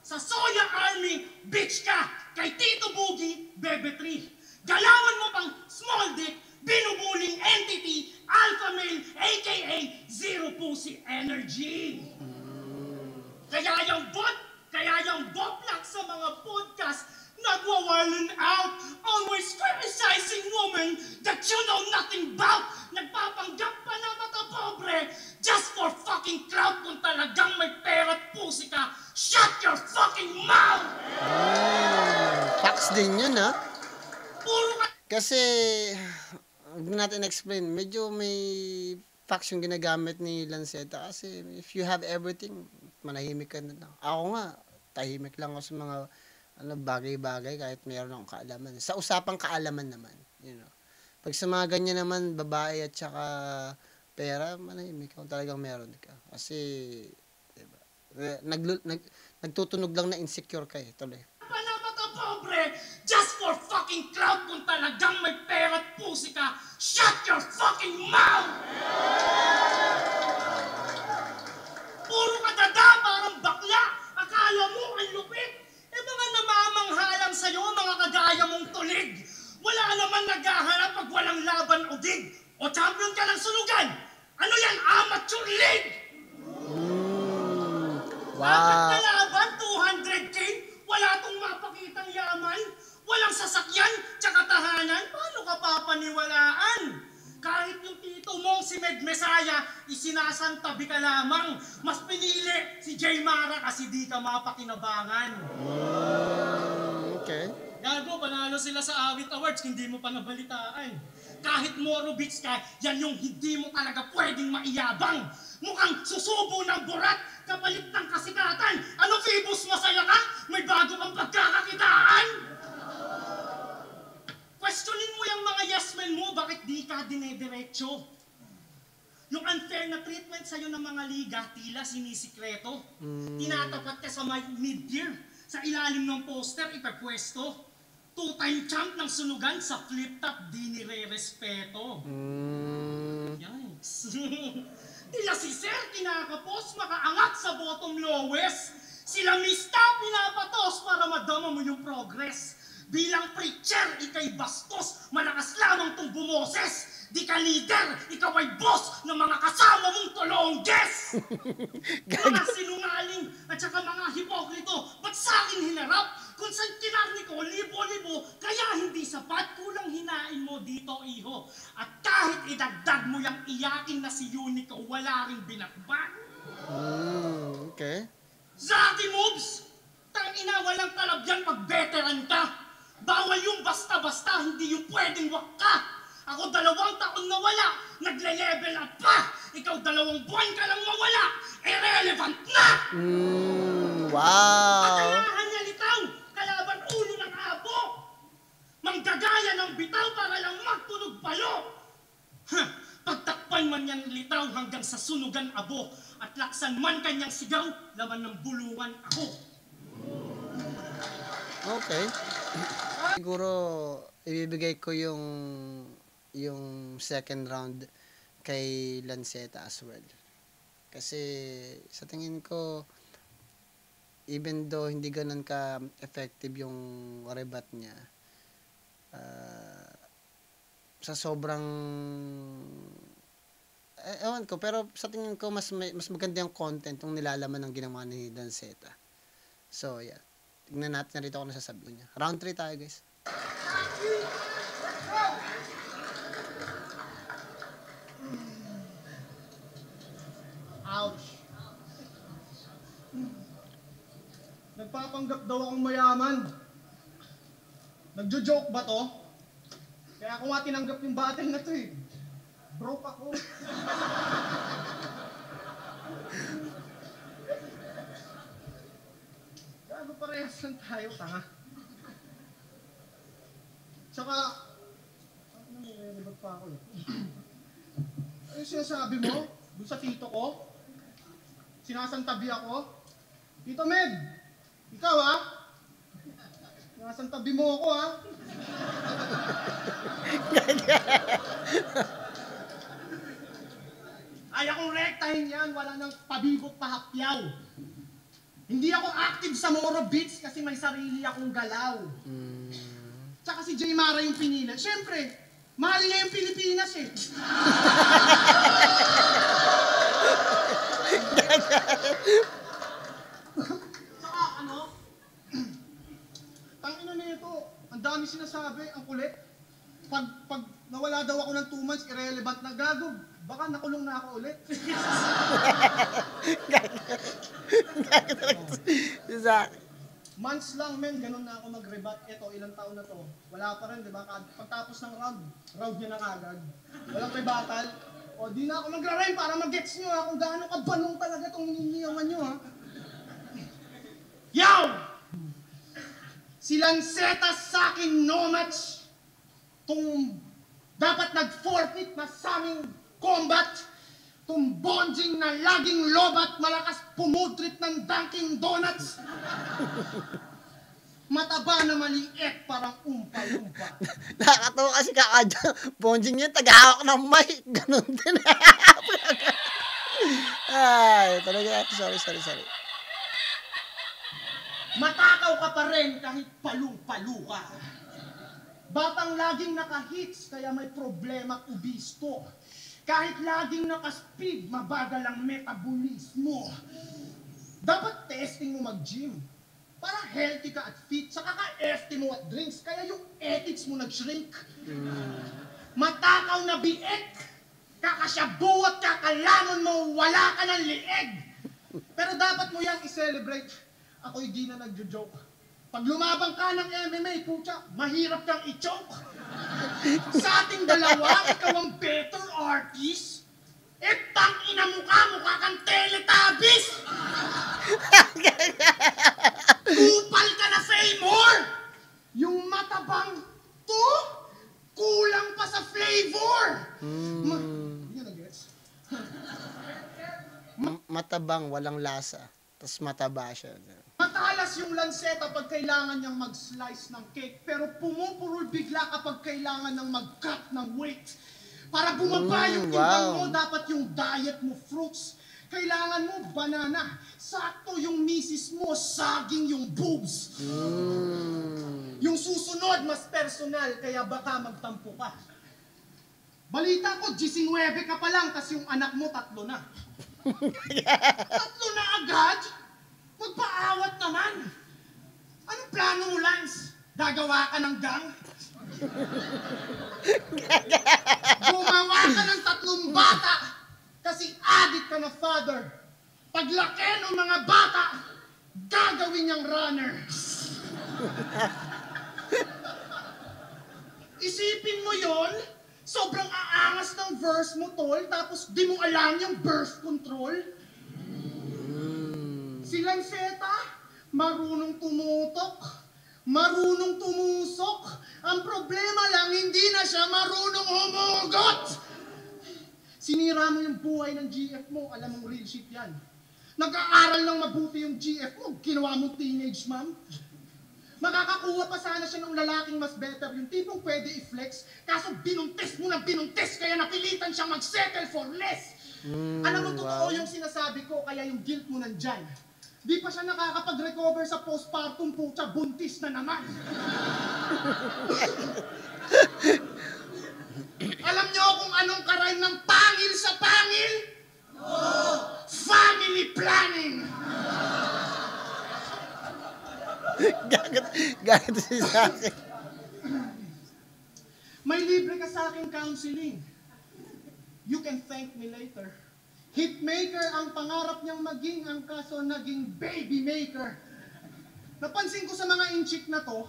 Sa Soya Army, bitch ka. Kay Tito Boogie, Bebe 3. Galawan mo pang small dick, binubuling entity, alpha male, aka zero pussy energy. Kaya yung boplak sa mga podcast, nagwa-warning out, always criticizing women that you know nothing about. Nagpapanggap pa na mata pobre, just for fucking clout. Kung talagang may pera at pusi ka, shut your fucking mouth! Facts din yun, ha? Puro ka... Kasi, huwag natin explain, medyo may facts yung ginagamit ni Lanceta. Kasi, if you have everything, manahimik ka na lang. Ako nga, tahimik lang ako sa mga bagay-bagay kahit mayroon akong kaalaman. Sa usapang kaalaman naman, you know. Pag sa mga ganyan naman, babae at saka pera, manahimik kung talagang meron ka. Kasi, diba, nagtutunog lang na insecure ka eh, tuloy. Panamata pobre, just for fucking clout. Kung talagang may pera at pusi ka, shut your fucking mouth! Puro ka dada, parang bakla. Akala mo ang lupit. Eh mga namamanghalang sa'yo, mga kagaya mong tulig. Wala naman naghahanap pag walang laban o dig. O champion ka ng sunugan. Ano yan, amateur league? Apat na Wow. laban, 200K. Wala tong mapakitang yaman. Walang sasakyan, tsaka tahanan. Paano ka papaniwalaan? Kahit yung tito mong si Med Mesaya, isinasantabi ka lamang. Mas pinili si Jay Mara kasi di ka mapakinabangan. Okay. Gago, panalo sila sa Awit Awards, hindi mo pa nabalitaan. Kahit Morobits ka, yan yung hindi mo talaga pwedeng maiyabang. Mukhang susubo ng burat, kapalit ng kasikatan. Ano, Phoebus, masaya ka? May bago kang pagkakataon. dinediretso. Yung unfair na treatment sa'yo ng mga liga, tila sinisikreto. Tinatapat ka sa mid-tier. Sa ilalim ng poster, ipapwesto. Two-time champ ng sunugan sa flip-top, di nire-respeto. Yikes. Tila si Sir, kinakapos, makaangat sa bottom lowest. Sila mista, pinapatos para madama mo yung progress. Bilang preacher, ikay bastos, malakas lamang tong bumoses. Di ka leader, ikaw ay boss ng mga kasama mong tolongges! Mga sinungaling at saka mga hipokrito, ba't sa akin hinarap? Kung saan kinarni ko, libo-libo, kaya hindi sapat, kulang hinain mo dito, iho. At kahit idagdag mo yung iyakin na si Unico, wala ring binakbat. Okay. Zaki moves! Tangina, walang talabyan pag veteran ka. Bawal yung basta-basta, hindi yung pwedeng wak ka. Ako 2 taon na wala, nagle-level up pa. Ikaw 2 buwan ka lang mawala, irrelevant na! Wow! Patalahan niya litaw, kalaban ulo ng abo. Manggagaya ng bitaw para lang magtunog palo. Pagtakpan man yan litaw hanggang sa sunugan abo. At laksan man kanyang sigaw, laman ng bulungan ako. Okay. Siguro, ibibigay ko yung second round kay Lanceta as well. Kasi sa tingin ko, even though hindi ganun ka-effective yung rebat niya, sa sobrang ewan ko, pero sa tingin ko mas maganda yung content yung nilalaman ng ginawa ni Lanceta. So yeah, tignan natin, narito ako nasasabi niya. Round 3 tayo, guys. Ouch. Nagpapanggap daw akong mayaman. Nagjo-joke ba to? Kaya ako nga tinanggap yung battle na to eh. Broke ako. Gago parehas lang tayo, tanga. Tsaka, ano nire-rebag pa ako eh. Ano yung sinasabi mo? Doon sa tito ko? Sinasantabi ako? Tito Med, ikaw ha? Sinasantabi mo ako ha? Ay akong rektahin yan, wala nang pabibot pahapyaw. Hindi ako active sa Moro Beach kasi may sarili akong galaw. Tsaka si Jay Mara yung pinili. Siyempre, mahal niya yung Pilipinas eh. Saka ano, tangina na ito, ang dami sinasabi, ang kulit. Pag nawala daw ako ng 2 months, irrelevant na gago. Baka nakulong na ako ulit. Months lang, men, ganun na ako mag-rebat. Ito, ilang taon na to. Wala pa rin, di ba? Pagtapos ng round niya na kagad. Walang rebatal. O, di na ako magra-rhyme para mag-gets nyo ha, kung gaano kabanong talaga itong niniyaman nyo ha. Yow! Si Lanceta sa akin no match. Tung dapat nag-forfeit na sa aming combat. Tung bonjing na laging lobat, malakas pumudrit ng Dunkin' Donuts. Mataba na maliit, parang umpa-umpa. Nakakatawa kasi kakadya. Bonjing niya, tagahawak ng mic. Ganun din. Ay, talaga. Sorry. Matakaw ka pa rin kahit palung-palu ka. Batang laging naka-hits, kaya may problema at ubisto. Kahit laging naka-speed, mabagal ang metabolismo. Dapat testing mo mag-gym. Para healthy ka at fit, saka ka-FT mo at drinks, kaya yung ethics mo nag-shrink. Matakaw na biek, kakasyabu at kakalamon mo, wala ka ng lieg. Pero dapat mo yang i-celebrate. Ako'y di na nagjo-joke. Pag lumabang ka ng MMA, putya, mahirap kang i-choke. Sa ating dalawa, ikaw ang better artist. Tang-ina mukha kang Teletubbies! Kupal ka na, Faymore! Yung matabang to, kulang pa sa flavor! Hindi nyo na-gets? Matabang, walang lasa. Tapos mataba siya. Matalas yung lanseta pag kailangan niyang mag-slice ng cake, pero pumupurol bigla kapag kailangan niyang mag-cut ng weight. Para bumaba yung timbang mo, dapat yung diet mo fruits. Kailangan mo banana. Sakto yung misis mo, saging yung boobs. Yung susunod, mas personal, kaya baka magtampo ka. Balita ko, 19 ka pa lang, tas yung anak mo 3 na. 3 na agad? Magpaawat naman. Anong plano mo, Lance? Gagawa ka ng gang? Gumawa ka ng 3 bata kasi addict ka na father. Paglaki ng mga bata, gagawin niyang runner. Isipin mo yon, sobrang aangas ng verse mo, tol, tapos di mo alam yung birth control. Si Lanceta, marunong tumutok, marunong tumusok. Ang problema lang, hindi na siya marunong humugot. Sinira mo yung buhay ng GF mo, alam mong real shit yan. Nag-aaral ng mabuti yung GF mo, ginawa mong teenage mom. Makakakuha pa sana siya ng lalaking mas better, yung tipong pwede i-flex, kaso binuntis mo ng binuntis, kaya napilitan siyang mag-settle for less. Alam mo, totoo yung sinasabi ko, kaya yung guilt mo nandyan. Di pa siya nakakapag-recover sa postpartum, puta, buntis na naman. Alam niyo kung anong karain ng pangil sa pangil? Family planning! Gagat siya sa akin. May libre ka sa aking counseling. You can thank me later. Hitmaker ang pangarap niyang maging, ang kaso naging baby maker. Napansin ko sa mga inchik na to,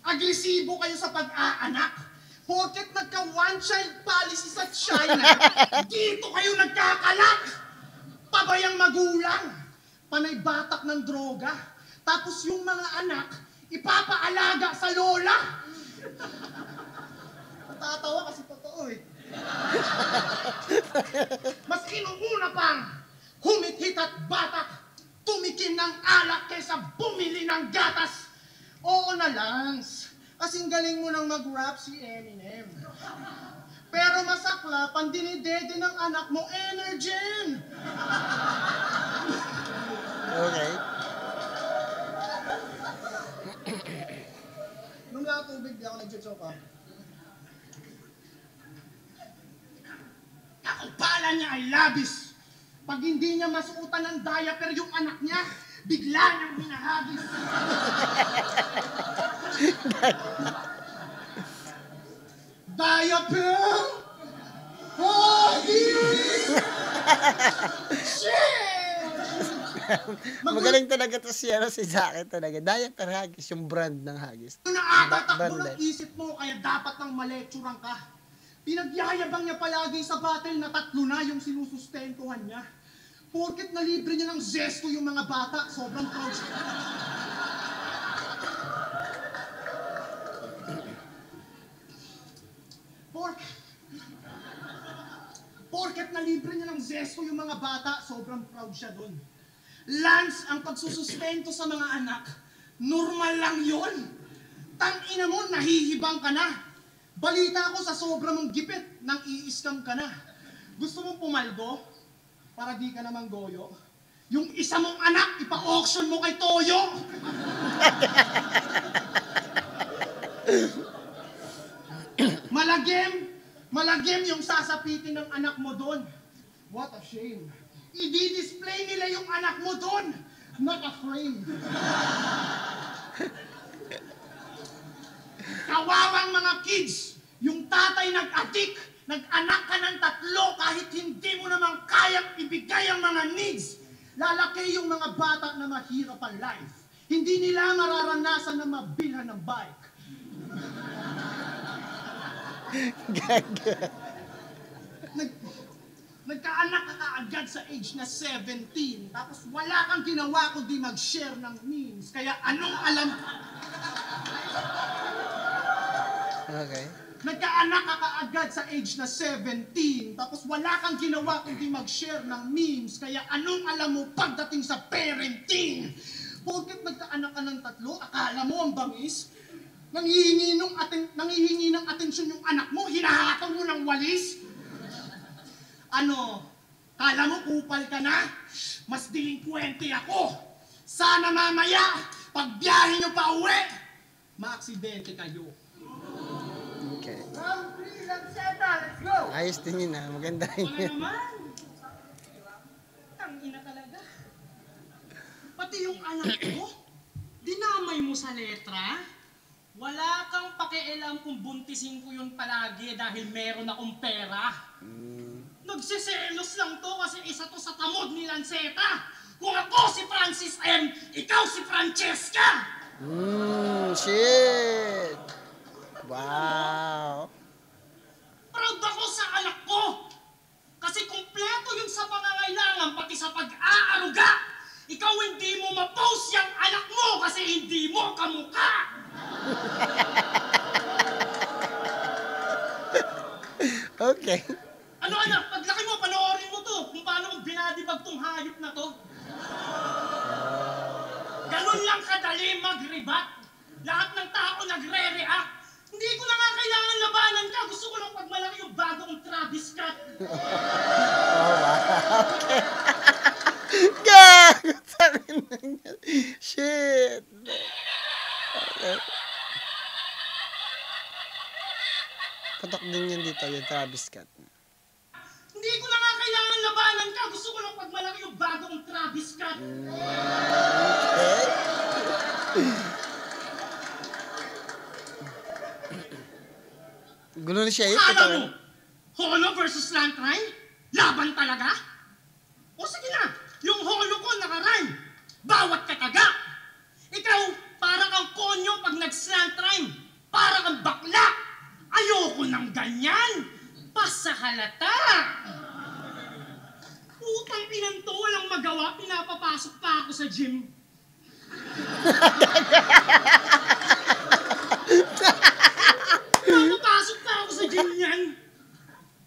agresibo kayo sa pag-aanak. Porket nagka one-child policy sa China, dito kayo nagkakalat. Pabayang magulang, panay batak ng droga. Tapos yung mga anak, ipapaalaga sa lola. Natatawa kasi totoo eh. Mas inuuna pang humithit at batak, tumikim ng alak kaysa bumili ng gatas. Oo na, Lance. Kasing galing mo nang mag-rap si Eminem. Pero masakla, pandinidede ng anak mo, Energen. Okay. Nung lang tubig, di ako nag-joke. Kakupala niya ay labis. Pag hindi niya masuutan ng diaper yung anak niya, bigla niyang hinahagis. Diaper! Hagis! Shit! Magaling talaga to si Zaki talaga. Diaper Haggis, yung brand ng Haggis. Nakatatakbo ng isip mo, kaya dapat nang malecturean ka. Pinagyayabang niya palagi sa battle na 3 na yung sinusustentuhan niya. Porket nalibre niya ng zesto yung mga bata, sobrang proud siya. Porket nalibre niya ng zesto yung mga bata, sobrang proud siya dun. Lance, ang pagsusustento sa mga anak, normal lang yon. Tangina mo, nahihibang ka na. Balita ko sa sobra mong gipit, nang i-scam ka na. Gusto mong pumaldo? Para di ka naman goyo? Yung isa mong anak, ipa-auction mo kay Toyo! Malagim yung sasapitin ng anak mo doon. What a shame. I-display nila yung anak mo doon. Naka-frame. Kawawang mga kids, yung tatay nag-adik, nag-anak ka ng 3 kahit hindi mo naman kayang ibigay ang mga needs. Lalaki yung mga bata na mahirap ang life. Hindi nila mararanasan na mabilhan ng bike. Nagkaanak ka kaagad sa age na 17, tapos wala kang ginawa kundi mag-share ng memes. Kaya anong alam? Okay. Nagkaanak ka kaagad sa age na 17, tapos wala kang ginawa kundi mag-share ng memes, kaya anong alam mo pagdating sa parenting? Bakit nagkaanak ka ng 3, akala mo ang bangis? Nanghihingi ng atensyon yung anak mo, hinahatol mo ng walis? Ano, kala mo kupal ka na? Mas delinquente ako! Sana mamaya, pag biyahe nyo pa uwi, maaksidente kayo. Okay. Round 3, Lanceta, let's go! Ayos din yun ha. Maganda rin Wala yun. naman. Tangina talaga. Pati yung anak ko, dinamay mo sa letra. Wala kang pakialam kung buntisin ko yun palagi dahil meron akong pera. Nagsiselos lang to kasi isa to sa tamod ni Lanceta. Kung ako si Francis M, ikaw si Francesca. Shit! Wow! Proud ako sa anak ko. Kasi kumpleto yun sa pangangailangan, pati sa pag-aaruga. Ikaw hindi mo ma-post yung anak mo kasi hindi mo kamukha. Okay. Ano anak, paglaki mo, panoorin mo to kung paano mo binadibag tong hayop na to. Ganun lang kadali mag-rebat. Lahat ng tao nagre-react. Hindi ko na nga kailangan labanan ka. Gusto ko lang pag malaki yung bagong Travis Scott. Okay. Gago! Sabi na niya. Shit! Okay. Patok din yan dito, yung Travis Scott. Hindi ko na nga kailangan labanan ka. Gusto ko lang pag malaki yung bagong Travis Scott. Gulo na siya yun. Kala mo, Holo versus Lantrine? Laban talaga? O sige na, yung Holo ko naka-rhyme. Bawat kataga. Ikaw, para kang konyo pag nag-Lantrine. Para kang bakla. Ayoko ng ganyan. Pasahalata. Utang pinanto, walang magawa. Pinapapasok pa ako sa gym. Pinapapasok pa ako sa gym yan.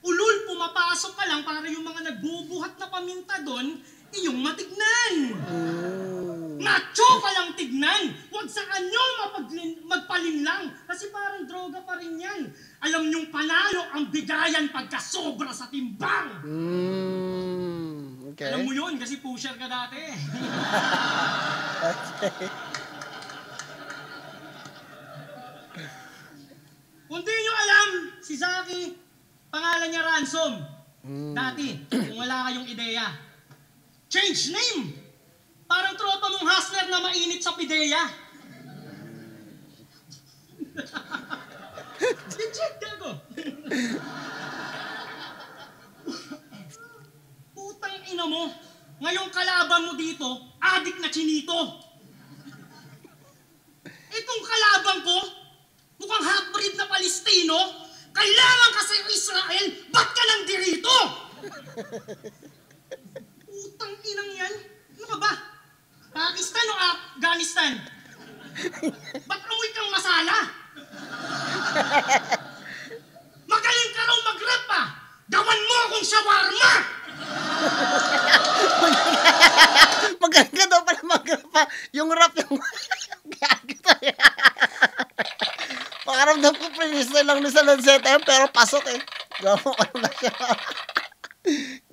Ulul, pumapasok ka lang para yung mga nagbubuhat na paminta doon, iyong matignan. Nacho ka lang tignan. Huwag sa kanyo magpalinlang. Kasi parang droga pa rin yan. Alam niyong panalo ang bigayan pagka sobra sa timbang. Okay. Alam mo yun kasi pusher ka dati. Okay. Kung di nyo alam, si Zaki, pangalan niya Ransom. Dati, kung wala kayong ideya. Change name! Parang tropa mong hustler na mainit sa pideya. Legit, gago. Putang ina mo, ngayong kalaban mo dito, adik na chinito. Itong kalaban ko, mukhang half-breed na Palestino, kailangan kasi Israel, ba't ka nang dirito? Putang inang yan. Ano ka ba? Pakistan o Afghanistan? Ba't amoy kang masala? Magaling ka raw mag-rap pa! Gawan mo akong shawarma! Magaling ka daw pala mag-rap pa. Yung rap yung... Gago tayo. Pakaramdam ko freestyle lang ni sa Lanceta yun, pero pasok eh. Gawa ko na siya.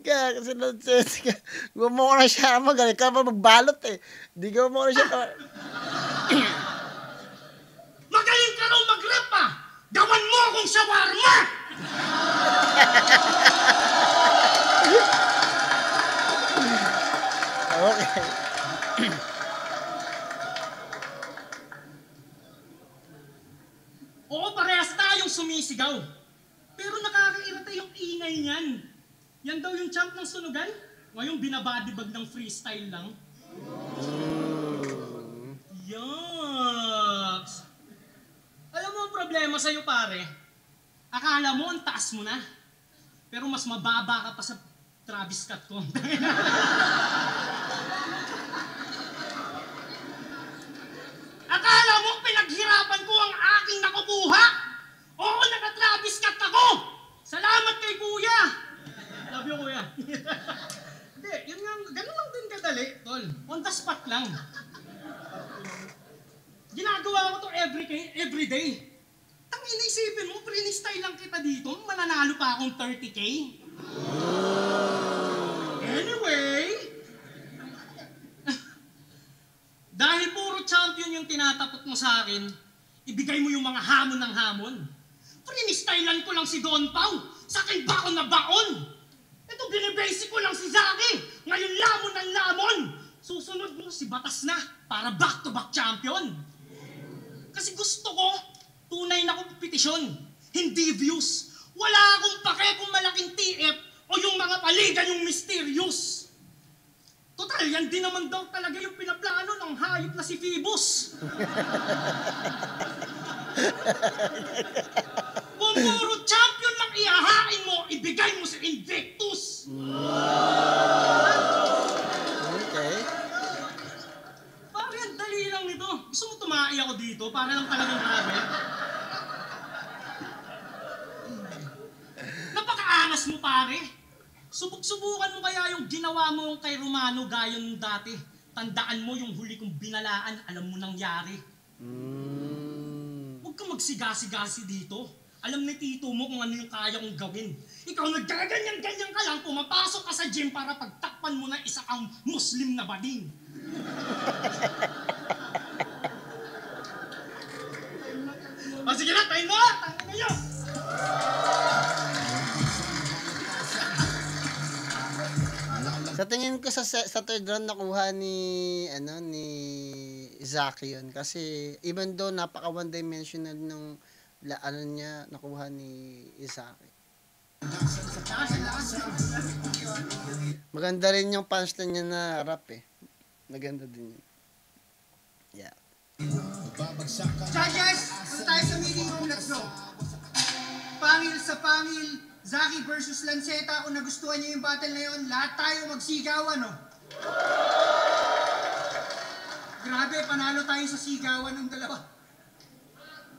Gago si Lanceta. Gawa ko na siya. Magaling ka pa magbalot eh. Di gawa mo na siya. Magaling ka raw mag-rap pa! Gawan mo akong shawarma! Okay. Oo, parehas tayong sumisigaw. Pero nakakairita yung ingay niyan. Yan daw yung champ ng sunugan. Ngayon binabadibag ng freestyle lang. Yucks! Alam mo ang problema sa'yo pare? Akala mo ang taas mo na. Pero mas mababa ka pa sa Travis Scott ko. Akala mo pinaghirapan ko ang aking nakukuha? Oo, naka-Travis every day. Ang inisipin mo, pre-style lang kita dito, mananalo pa akong 30K. Anyway, dahil puro champion yung tinatapot mo sa akin, ibigay mo yung mga hamon ng hamon. Pre-stylean ko lang si Don Pao, sa akin baon na baon. Ito, binibasic ko lang si Zaki. Ngayon lamon ng lamon. Susunod mo si Batas na para back-to-back champion. Kasi gusto ko, tunay na kompetisyon, hindi views. Wala akong pake kung malaking TF o yung mga paligan yung mysterious. Total, yan din naman daw talaga yung pinaplano ng hayop na si Phoebus. Kung puro champion lang ihahain mo, ibigay mo sa Invictus. Okay. Pare, ang dali lang nito. Gusto mo tumai ako dito para lang talagang grabe? Napakaangas mo, pare. Subukan mo kaya yung ginawa mo kay Romano gaya nung dati. Tandaan mo yung huli kong binalaan, alam mo nangyari. Huwag kang magsigasigasi dito. Alam ni tito mo kung ano yung kaya kong gawin. Ikaw nagkaganyan-ganyan ka lang, pumapasok ka sa gym para pagtakpan mo na isa kang Muslim na bading. O sige na, tayo na! Tayo na yun! Sa tingin ko sa third round nakuha ni Zaki yun kasi even though napaka one dimensional nung niya nakuha ni Zaki. Maganda rin yung punchline niya na rap eh. Maganda din yun. Yeah. Judges, punta tayo sa meeting room. Let's go. Pangil sa pangil, Zaki versus Lanceta. Kung nagustuhan niyo yung battle na yun, lahat tayo magsigawan, no? Grabe, panalo tayo sa sigawan ng dalawa.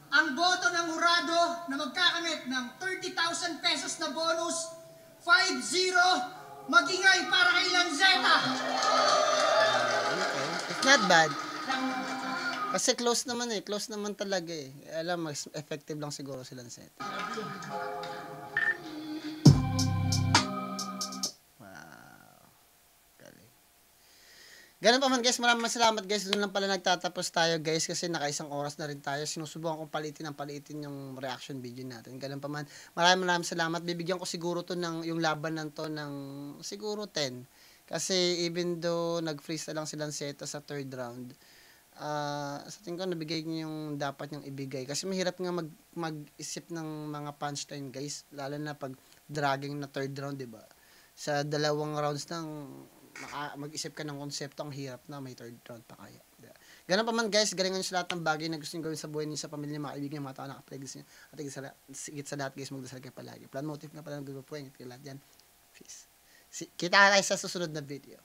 Ang boto ng hurado na magkakamit ng 30,000 pesos na bonus, 5-0, magingay para kay Lanceta. Okay. It's not bad. Kasi close naman eh. Close naman talaga eh. Alam, mas effective lang siguro si Lanceta. Wow. Galing. Ganun pa man guys. Maraming salamat guys. Doon lang pala nagtatapos tayo guys. Kasi nakaisang oras na rin tayo. Sinusubukan kong palitin yung reaction video natin. Ganun pa man. Maraming salamat. Bibigyan ko siguro to ng yung laban nan to ng siguro 10. Kasi even though nag-freeze na lang si Lanceta sa third round, sa tingin ko nabigay niyo yung dapat niyang ibigay kasi mahirap nga mag-isip ng mga punchline guys, lalo na pag dragging na third round, 'di ba? Sa dalawang rounds nang mag-isip ka ng konsepto, ang hirap na may third round pa kaya. Diba? Ganun pa man guys, galingan niyo sa lahat ng bagay na gusto niyo gawin sa buhay niyo, sa pamilya, mga kaibigan, mga tao na kapatid niyo. At higit sa lahat guys, magdasal kayo palagi. Plan motive nga pala ng grupo, ingat kayo lahat yan. Peace. Kita tayo sa susunod na video.